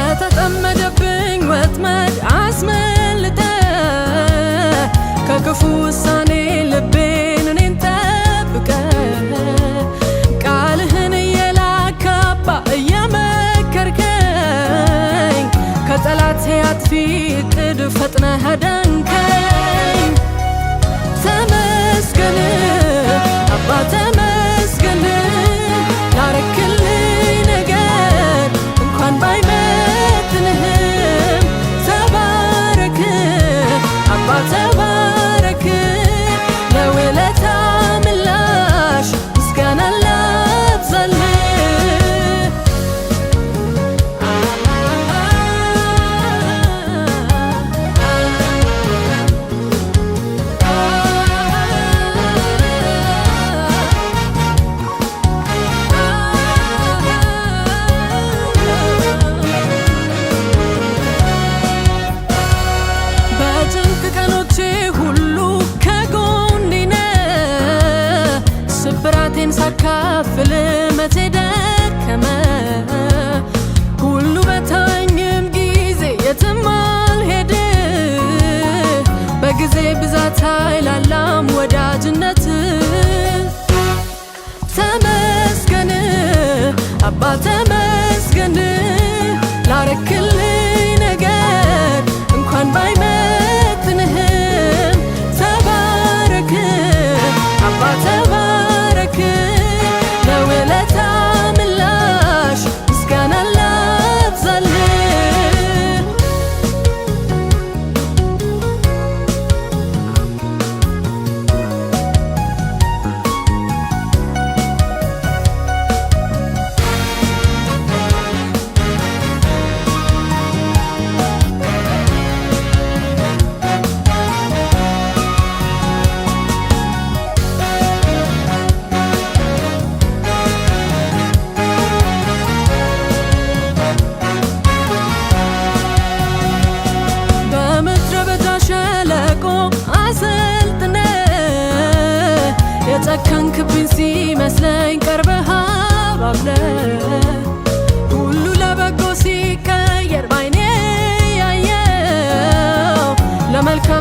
ከተጠመደብኝ ወጥመድ አስመልጠ ከክፉ ውሳኔ ልቤን እኔን ጠብቀ ቃልህን እየላክ አባ እየመከርከኝ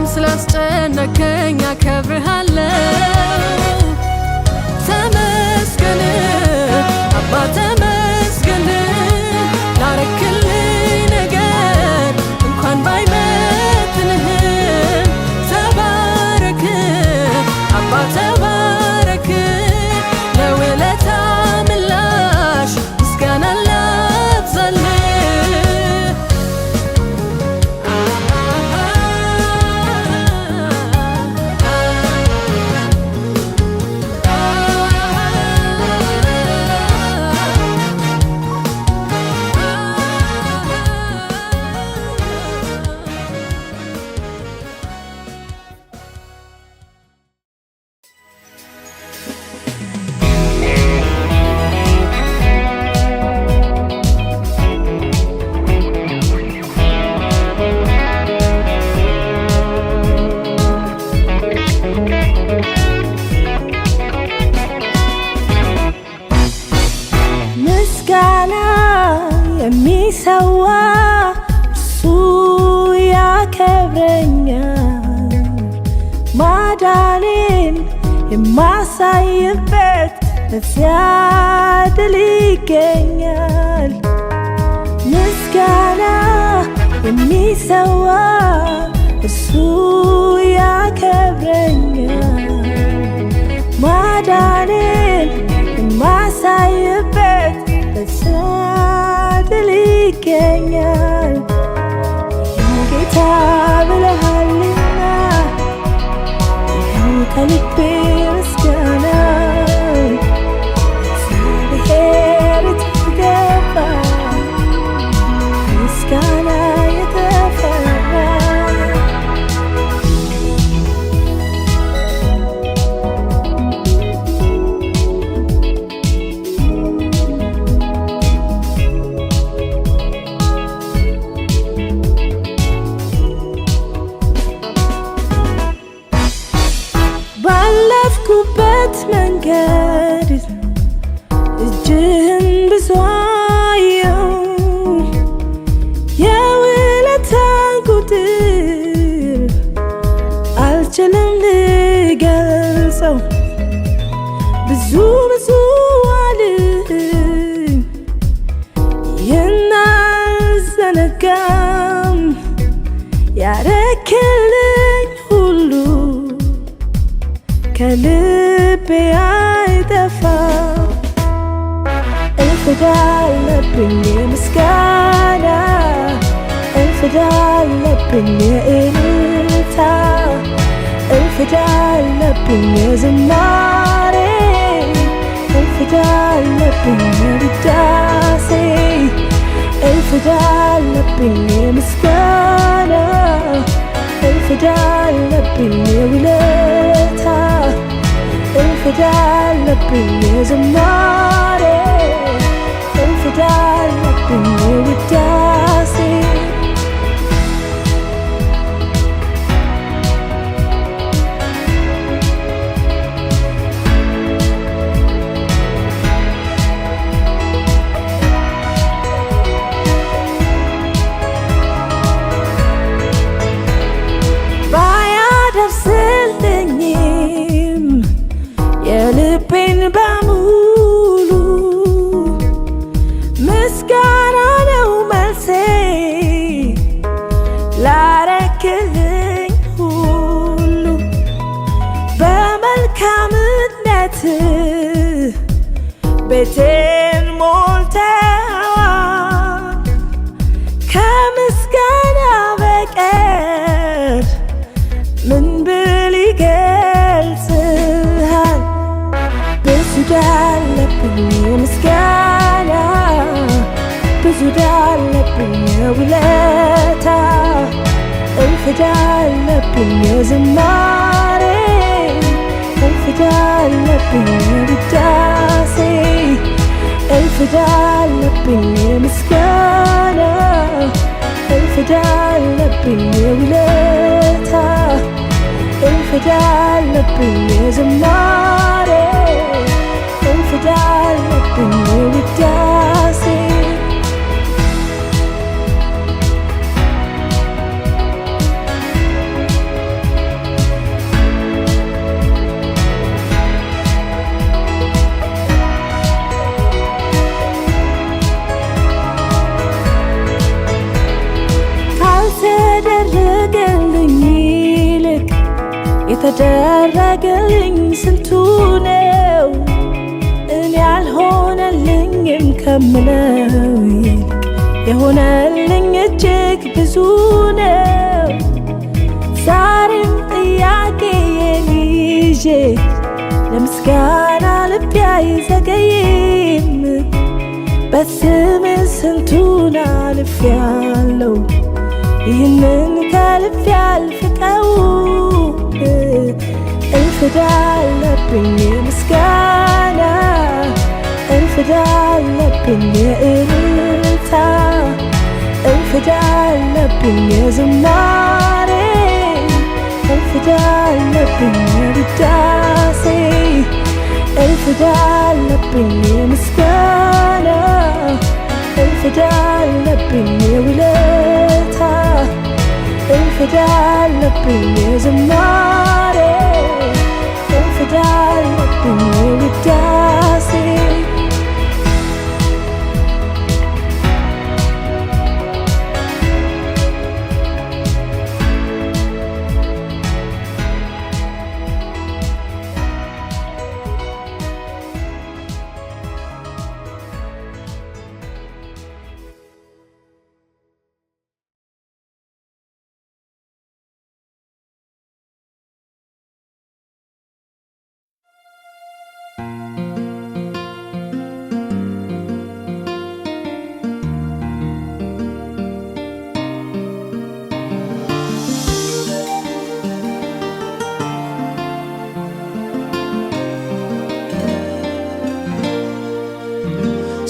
በጣም ስላስጨነቀኝ አከብርሃለሁ። ተመስገን አባ ተመስገን ላረክልኝ ነገር እንኳን ባይመጥንህም ተባረክ አባ ተባረክ ለውለታ ምላሽ ምስጋና ላብዛልህ። ምስጋና የሚሰዋ እሱ ያከብረኛል። ማዳኔን የማሳይበት በዚያ ድል ይገኛል። ምስጋና የሚሰዋ እሱ ያከብረኛል። ማዳኔን የማሳይበት በዚያ ድል ይገኛል። ይህን ጌታ ብለሃልና ይህን ከልቤ ምስጋና እግዚአብሔር የተገባ ምስጋና የተፈራ ባለፍኩበት መንገድ እጅህን ብዙ አየሁ። የውለታን ቁጥር አልችልም ልገልጸው። ብዙ ብዙ አልኝ ይህን አልዘነጋም። ያረክልኝ ሁሉ ከልቤ አይጠፋም። እልፍ ዕዳ አለብኝ ምስጋና፣ እልፍ ዕዳ አለብኝ እልልታ፣ እልፍ ዕዳ አለብኝ ዝማሬ፣ እልፍ ዕዳ አለብኝ ውዳሴ፣ እልፍ ዕዳ አለብኝ ምስጋና፣ እልፍ ዕዳ አለብኝ ውለታ፣ እልፍ ዕዳ አለብኝ ዝማሬ፣ እልፍ ዕዳ አለብኝ ውዳሴ። ባያደርስልኝም የልቤን በሙሉ ምስጋና ነው መልሴ። ላረክልኝ ሁሉ በመልካምነት ቤቴን ሞልተዋል። ከምስጋና በቀር ምን ብል ይገልጽሃል? ብዙ ዕዳ አለብኝ ምስጋና፣ ብዙ ዕዳ አለብኝ ውለታ፣ እልፍ ዕዳ አለብኝ ዝማሬ፣ እልፍ ዕዳ አለብኝ ውዳሴ፣ እልፍ ዕዳ አለብኝ ምስጋና፣ እልፍ ዕዳ አለብኝ ውለታ፣ እልፍ ዕዳ አለብኝ ዝማሬ፣ እልፍ ዕዳ አለብኝ ውዳሴ። የተደረገልኝ ስንቱ ነው እኔ ያልሆነልኝም ከምለው የሆነልኝ እጅግ ብዙ ነው። ዛሬም ጥያቄዬን ይዤ ለምስጋና ልቤ አይዘገይም። በስምህ ስንቱን አልፌያለሁ ይህንን ከልቤ አልፍቀውም። እልፍ ዕዳ አለብኝ ምስጋና እልፍ ዕዳ አለብኝ እልልታ እልፍ ዕዳ አለብኝ ዝማሬ እልፍ ዕዳ አለብኝ ውዳሴ እልፍ ዕዳ አለብኝ ምስጋና እልፍ ዕዳ አለብኝ ውለታ እልፍ ዕዳ አለብኝ ዝማሬ እልፍ ዕዳ አለብኝ ውዳሴ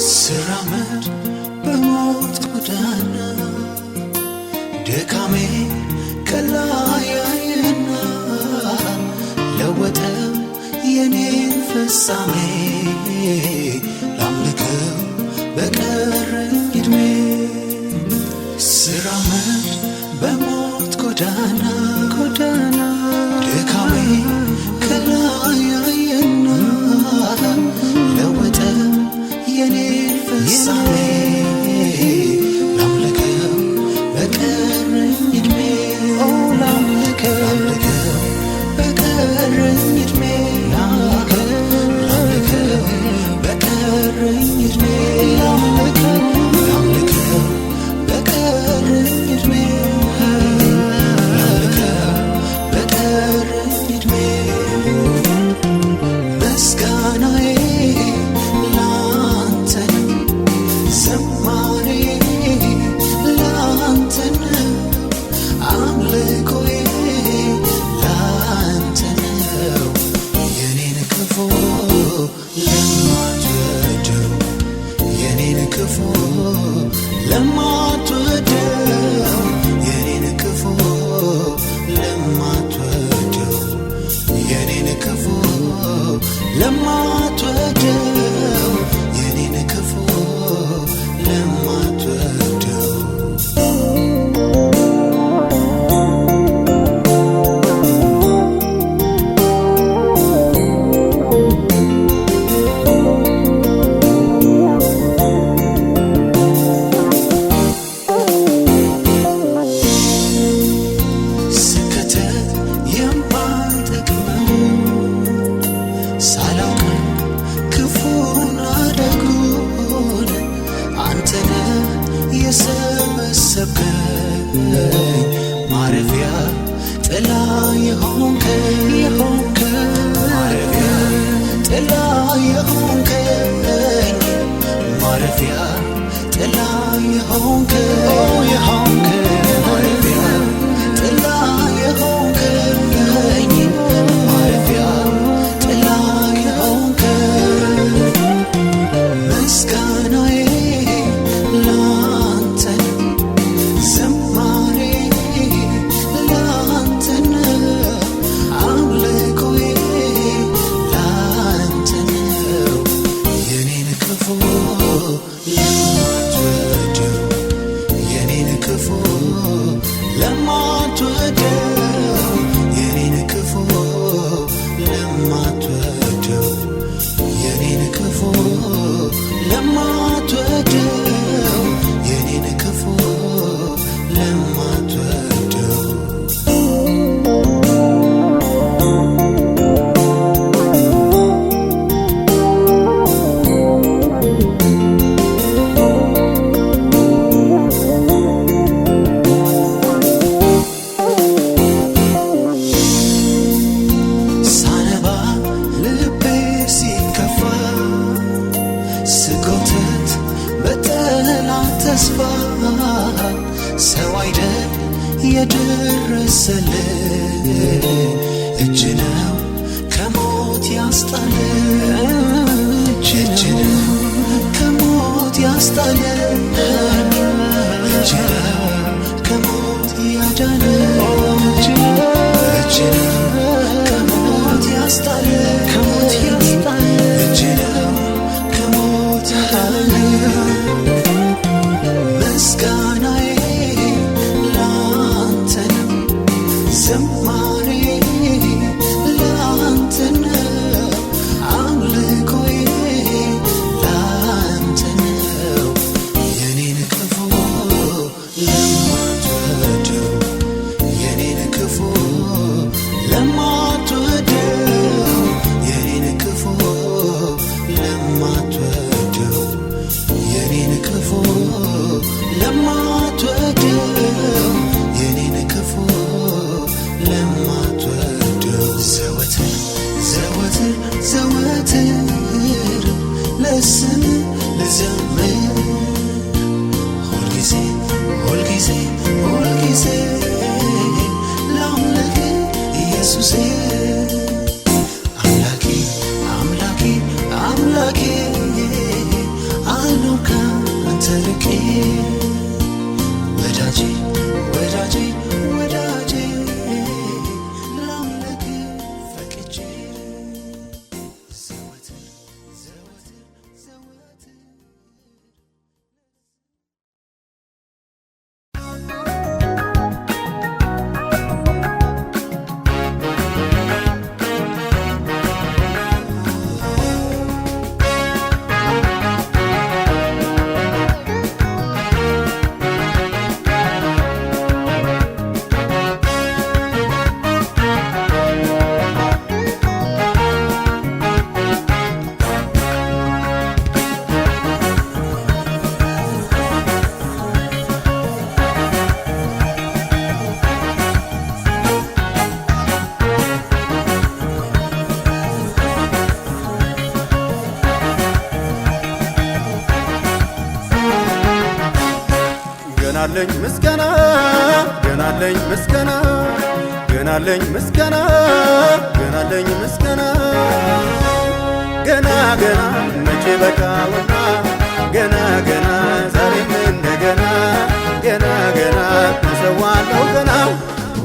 ስራመድ በሞት ጎዳና ድካሜ ከላይ ያየና ለወጠው የኔን ፍጻሜ ላምልከው በቀረኝ ዕድሜ ስራመድ በሞት ጎዳና ድካሜ ከላይ ያየና ለወጠው የኔን ፍጻሜ ላምልከው በቀረኝ ዕድሜ ላምልከው በቀረኝ ዕድሜ ላምልከው በቀረኝ ዕድሜ ላምልከው በቀረኝ ዕድሜ ላምልከው በቀረኝ ዕድሜ ምስጋናዬ ማረፊያ ጥላ የሆንከኝ ማረፊያ ጥላ የሆንከኝ ማረፊያ ጥላ የሆንከኝ ማረፊያ ጥላ የሆንከኝ ማረፊያ ጥላ የሆንከኝ ምስጋናዬ ላንተ ዝማሬ ላንተ አምልኮዬ ላንተ የኔን ክፉ ለማትወደው የኔን ክፉ ተስፋ ሰው አይደል የደረሰልን እጅ ነው ከሞት ያስጣለን እጅ ነው ከሞት ያስጣለን እጅ ነው ከሞት ያዳነን እጅ ነው ከሞት ያስጣለን እጅ ነው ከሞት ያዳነን ምስጋናዬ ላንተ ነው ዝማሬ ላንተ ነው አምልኮዬ ላንተ ነው የኔን ክፉ ለማትወደው የኔን ክፉ ለማትወደው የኔን ክፉ ለማትወደው የኔን ክፉ ለማትወደው የኔን ክፉ ለማትወደው ዘወትር ዘወትር ዘወትር ለስም ልዘምር ሁልጊዜ ሁልጊዜ ሁልጊዜ ላምልክ ኢየሱሴ አምላኬ አምላኬ አምላኬ አልኖር ካንተ ርቄ ወዳጄ ወዳጄ ወዳጄ ላምልክ ፈቅጄ ዘወትር ዘወትር ዘወትር ገናለኝ ምስጋና ገናለኝ ምስጋና ገናለኝ ምስጋና ገናለኝ ምስጋና ገና ገና መቼ በቃውና ገና ገና ዛሬም እንደገና ገና ገና እሰዋለሁ ገና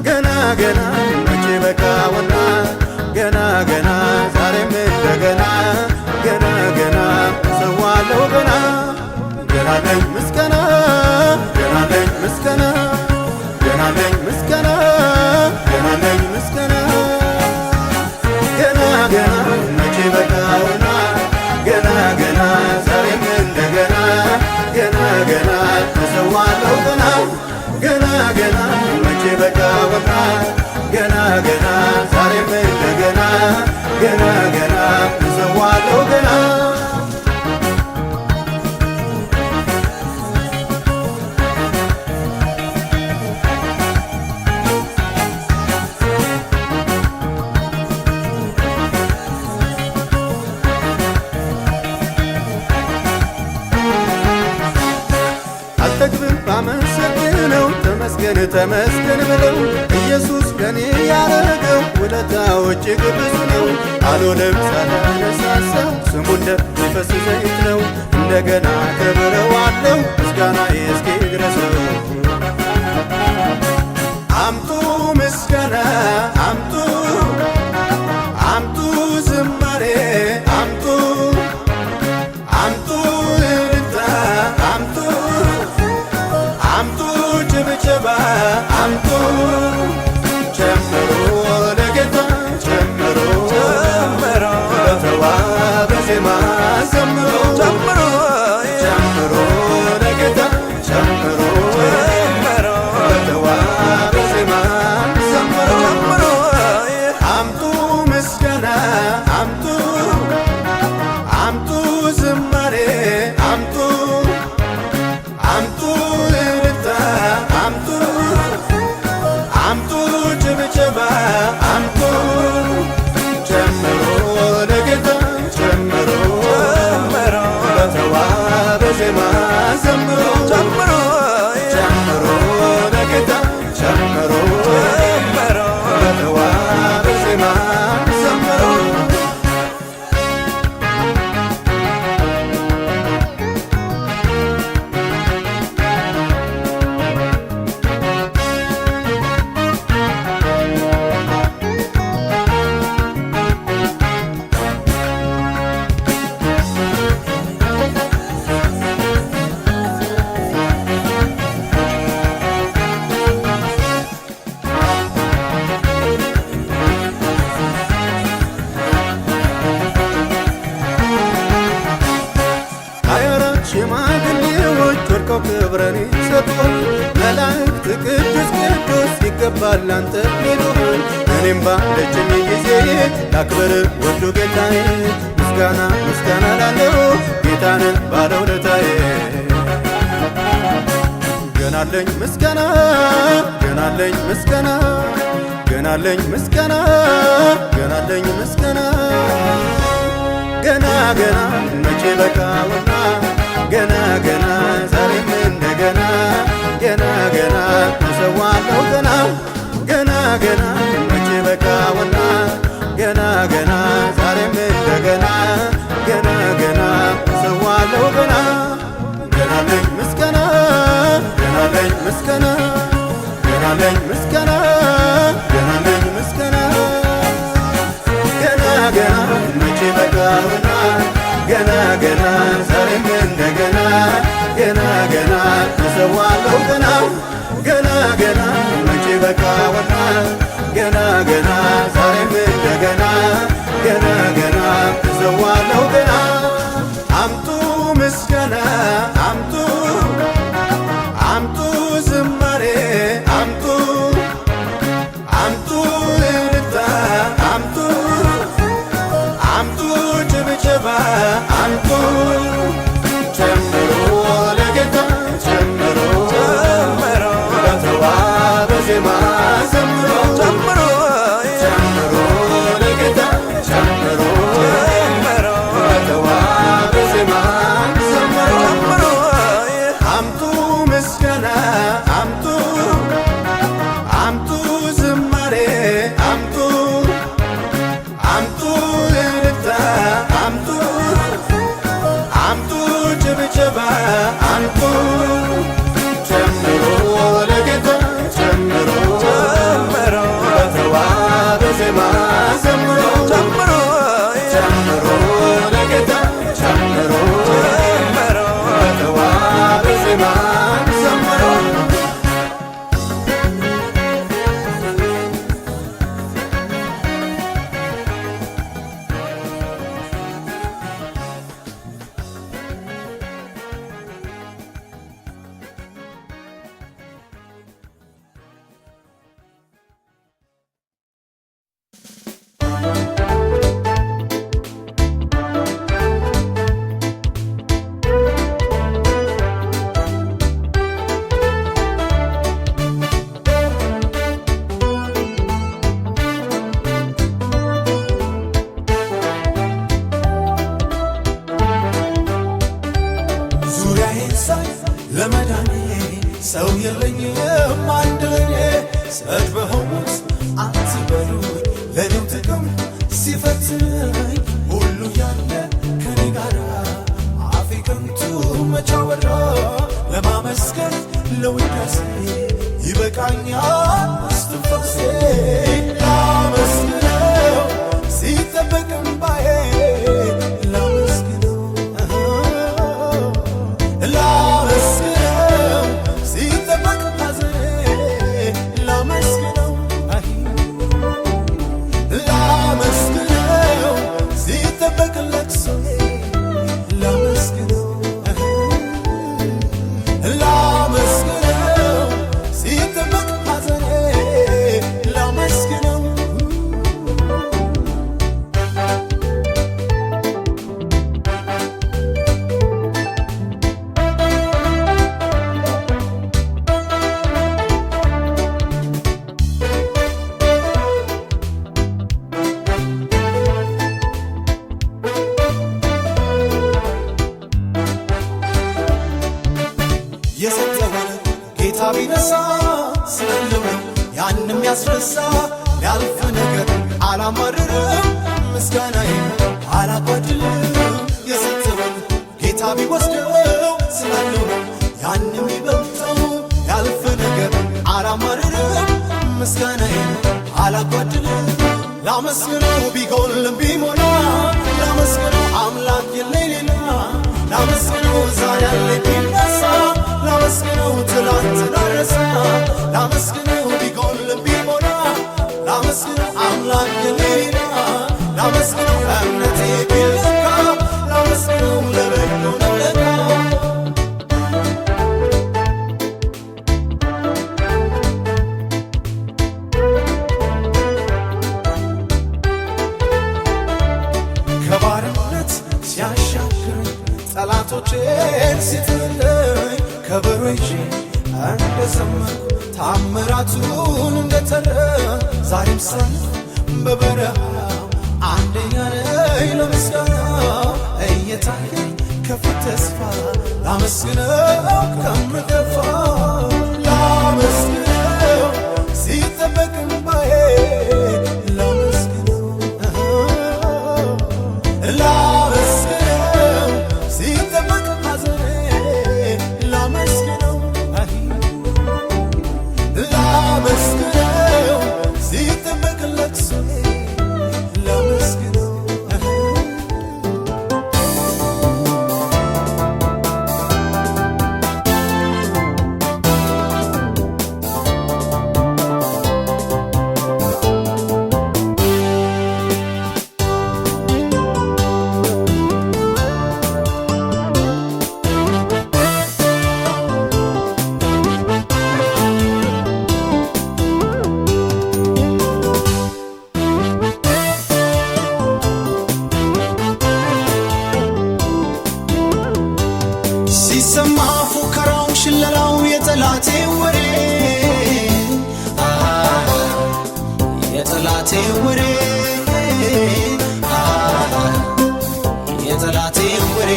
ገና ገና መቼ በቃውና ገና ገና ዛሬም እንደገና ገና ገና እሰዋለሁ ገና ገናለኝ ምስጋና ገናለኝ ምስጋና ገናለኝ ምስጋና ገናለኝ ምስጋና ገና ገና መቼ በቃውና ገና ገና ዛሬም እንደገና ገና ገና እሰዋለሁ ገና ገና ገና መቼ በቃውና ገና ገና ዛሬም እንደገና ገና ገና እሰዋለሁ ገና አልጠግብም ባመሰግነው ተመስገን ተመስገን ብለው ኢየሱስ ከኔ ያረገው ውለታው እጅግ ብዙ ነው። አልሆነም ሳላነሳሳው ስሙ እንደሚፈስ ዘይት ነው። እንደገና ከብረዋለው ምስጋናዬ እስኪድረሰው አምጡ ምስጋና አምጡ አምጡ ዝማሬ አምጡ አምጡ እልልታ አምጡ አምጡ ጭብጨባ አምጡ ጨምሮ ለጌታ ጨምሮ በተዋበ ዜማ ዘምሮ ጨምሮ ለጌታ ጨምሮ በተዋበ ዜማ ዘምሮ አምጡ ምስጋና አምጡ አምጡ ዝማሬ አምጡ አምጡ እልልታ አምጡ አብረን ሰጥቶን መላእክት ቅዱስ ቅዱስ ይገባል አንተ ሚሉህን እኔም ባለችኝ ጊዜ ላክብር ወዶ ጌታዬ ምስጋና ምስጋና ላለው ጌታንን ባለውለታዬ ገናለኝ ምስጋና ገናለኝ ምስጋና ገናለኝ ምስጋና ገናለኝ ምስጋና ገና ገና መቼ በቃውና ገና ገና ዛሬም እንደገና ገና ገና እሰዋለሁ ገና ገና ገና መቼ በቃውና ገና ገና ዛሬም እንደገና ገና ገና እሰዋለሁ ገና ገናለኝ ምስጋና ገናለኝ ምስጋና ገናለኝ ምስጋና ገናለኝ ምስጋና ገና ገና መቼ በቃውና ገና ገና ዛሬም እንደገና ገና ገና እሰዋለሁ ገና ገና ገና መቼ በቃውና ገና ገና ዛሬም እንደገና ገና ገና እሰዋለሁ ገና አምጡ ምስጋና አምጡ አምጡ ዝማሬ አምጡ አምጡ እልልታ አምጡ አምጡ ጭብጨባ አምጡ ጨምሮ ለጌታ ጨምሮ ጨምሮ በተዋበ ዜማ ዘምሮ ጨምሮ ጨምሮ ለጌታ ጨምሮ ጨምሮ በተዋበ ዜማ ዘምሮ ጨምሮ አምጡ ምስጋና አምጡ አምጡ ዝማሬ አምጡ አምጡ እልልታ አምጡ አምጡ ጭብጨባ አምጡ ጨምሮ ለጌታ ጨምሮ ጨምሮ በተዋበ ዜማ ዘምሮ ጨምሮ ጨምሮ ለጌታ ጨምሮ ጨምሮ በተዋበ ዜማ ዘምሮ ዙሪያዬን ሳይ ለመዳኔ ሰው የለኝም አንድ ለኔ ሰድበኸውት አትበሉኝ ለኔው ጥቅም ሲፈትነኝ ሁሉ ያለ ከኔ ጋራ አፌ ከንቱ መች አወራ ለማመስገን ለውዳሴ ይበቃኛል እስትንፋሴ ላመስግነው ሲጠበቅ እምባዬ ላመስግነው ላመስግነው ሲጠበቅ ሐዘኔ ላመስግነው ላመስግነው ሲጠበቅ ለቅሶዬ ላመስግነው ላመስግነው ሲጠበቅ ሐዘኔ ላመስግነው የሰጠውን ጌታ ቢነሳ ስላለው ያንም ያስረሳ ሊያልፍ ነገር አላማርርም ምስጋናዬን አላጓድልም የሰጠውን ጌታ ቢወስደው ስላለው ያንም ይበልጠው ያልፍ ነገር አላማርርም ምስጋናዬን አላጓድልም ላመስግነው ቢጎልም ቢሞላ ላመስግነው አምላክ የለኝ ሌላ ላመስግነው ዛሬ ያለኝ ቢነሳ ላመስግነው ትላንት ደረሰ ላመስግነው ቢጎልም ቢሞላ ላመስግነው አምላክ የለኝ ሌላ ላመስግነው እምነቴ ቢለካ ላመስግነው ለበጎ ነው ለካ እንደዘመርኩ ታምራቱን እንደተረ ዛሬም ሳል በበረሃ አንደኛ ነኝ ለምስጋና እየታየኝ ከፊት ተስፋ ላመስግነው ከምገፋ ላመስግነው ሲጠበቅ እንባዬ ላመስግነው ላመስግነው ሲጠበቅ ሐዘኔ ላመስግነው ላመስግነው ሲጠበቅ ለቅሶዬ ላመስግነው ሲሰማ ፉከራው ሽለላው የጠላቴ ወሬ የጠላቴ ወሬ የጠላቴ ወሬ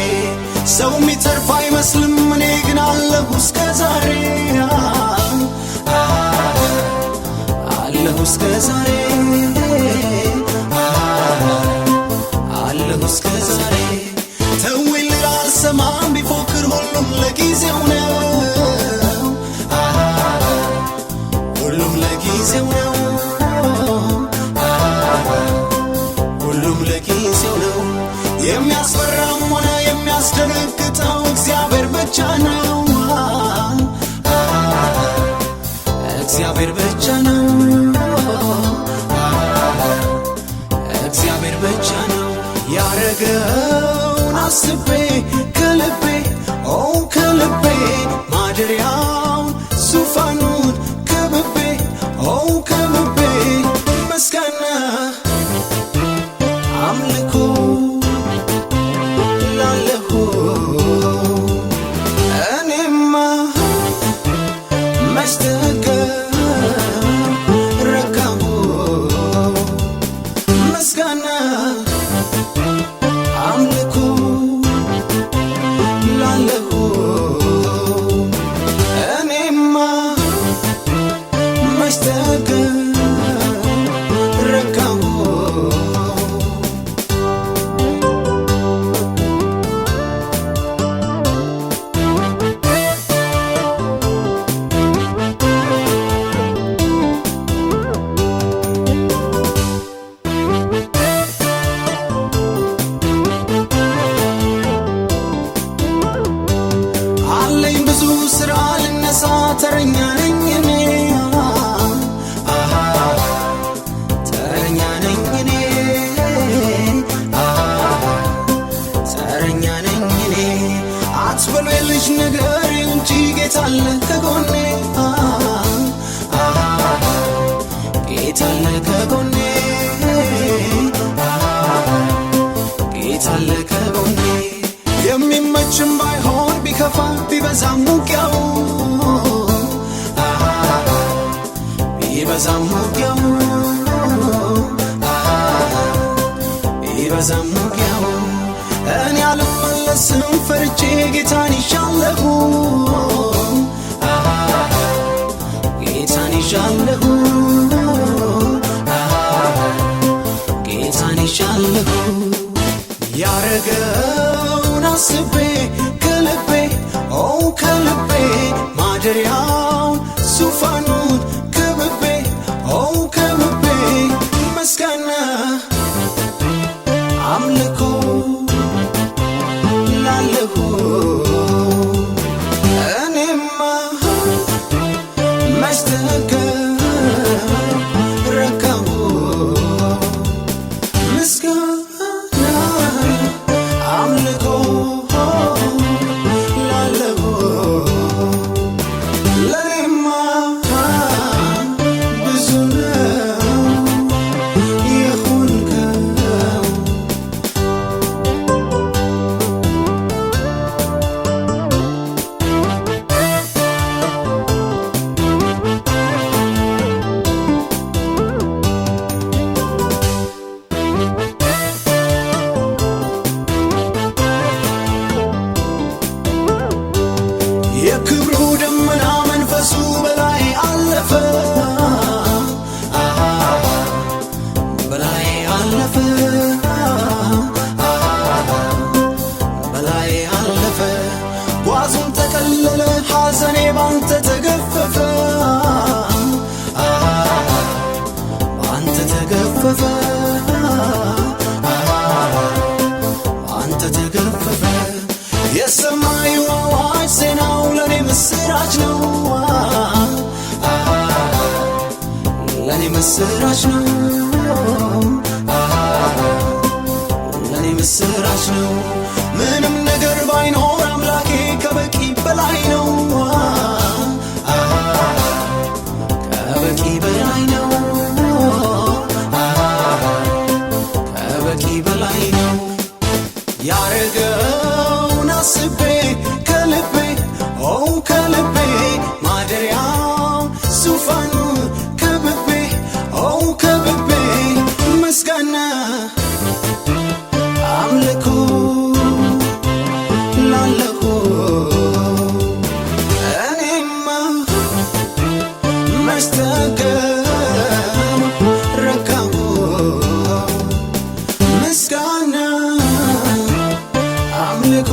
ሰው የሚተርፍ አይመስልም እኔ ግን አለሁ እስከ ዛሬ አለሁ እስከ ዛሬ አለሁ እስከ ዛሬ ተውኝ ልል አልሰማም ቢፎክር ሁሉም ለጊዜው ነው ሁሉም ለጊዜው ነው ሁሉም ለጊዜው ነው የሚያስፈራም ሆነ የሚያስደነግጠው እግዚአብሔር ብቻ ነው እግዚአብሔር ብቻ ነው እግዚአብሔር ብቻ ነው ያረገውን አስቤ ከልቤ ከልቤ ማደሪያውን ዙፋኑን ከብቤ ከብቤ ምስጋና አምልኮ ላለሁ እኔማ መስተገረካሁ ምስጋና አምልኮ ላለሁ እኔማ መስተገረካሁ አለኝ ብዙ ስራ ልነሳ ተረኛ ነኝ እኔ ተረኛ ነኝ እኔ ተረኛ ነኝ እኔ አትበሉ የልጅ ነገር እንጂ ጌታ አለ ከጎኔ ጌታ አለ ከጎኔ ጌታ አለ ከጎኔ የሚመችም ባይሆን ቢከፋ ቢበዛም ውጊያው ቢበዛም ውጊያው ቢበዛም ውጊያው እኔ አልመለስም ፈርቼ ጌታን ይሻለሁ ጌታን ይሻለሁ ጌታን ይሻለሁ ያረገውን አስቤ ከልቤ ከልቤ ማደሪያውን ዙፋኑን ከብቤ ከብቤ ምስጋና አምልኮ ላለሁ እኔማ መስተገረካሁ ምስጋና አምልኮ ላለሁ ለኔማ ብዙ ነው የሆንከው ምስራች ነው ለኔ ምስራች ነው ምንም ነገር ባይኖር አምላኬ ከበቂ በላይ ነው ከበቂ በላይ ነው ከበቂ በላይ ነው ያረገውን አስቤ ከልቤ ከልቤ ማደሪያው ዙፋኑ ከብቤ ከብቤ ምስጋና አምልኮ ላለሁ እኔማ መስተገር ረካሁ ምስጋና አምልኮ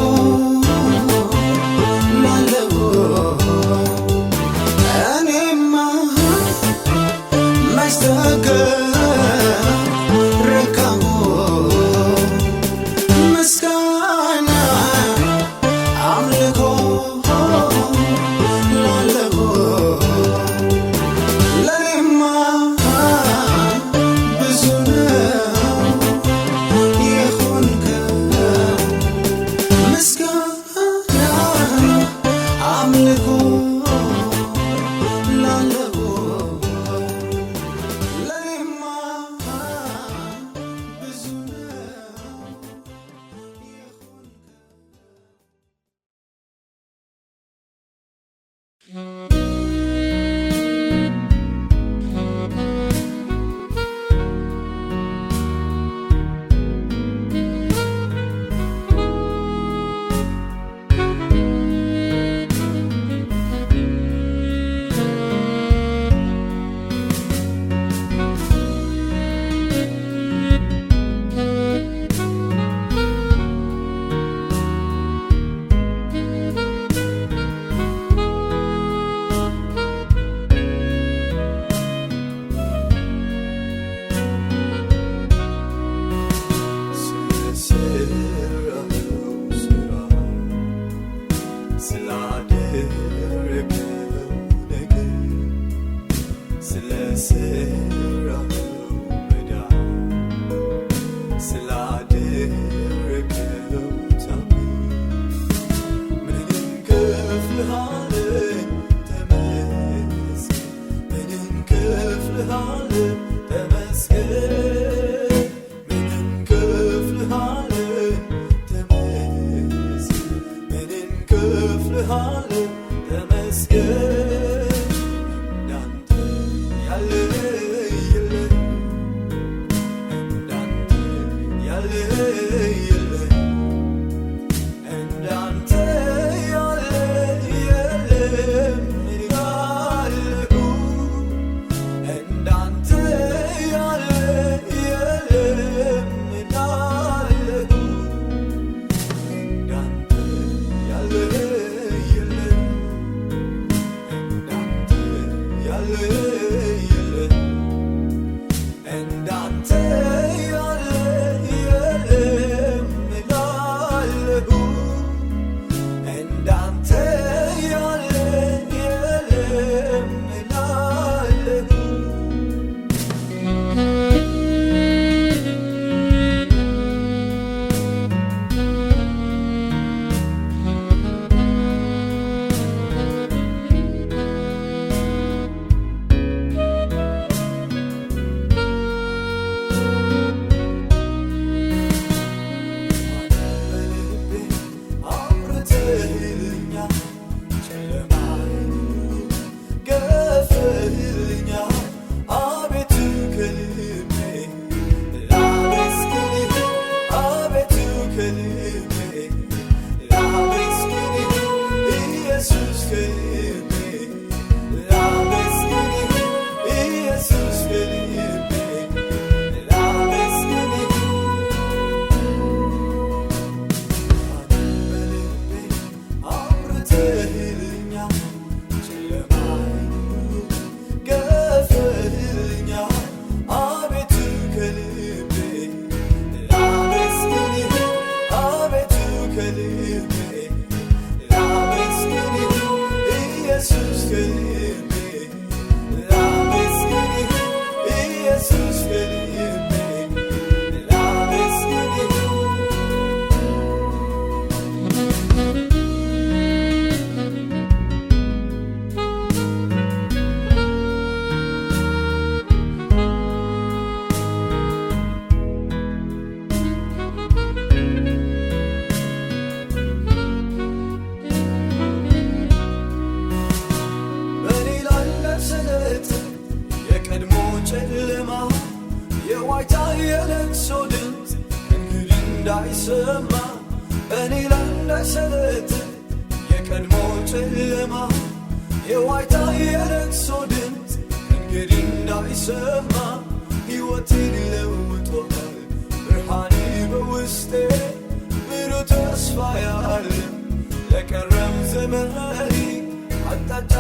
የዋይታ የለቅሶ ድምፅ እንግዲህ እንዳይሰማ በእኔ ላይ እንዳይሰለጥን የቀድሞ ጨለማ የዋይታ የለቅሶ ድምፅ እንግዲህ እንዳይሰማ ሕይወቴን ለውጦታል ብርሃኔ በውስጤ ብሩህ ተስፋ ያለ ለቀረው ዘመኔ አቅጣጫ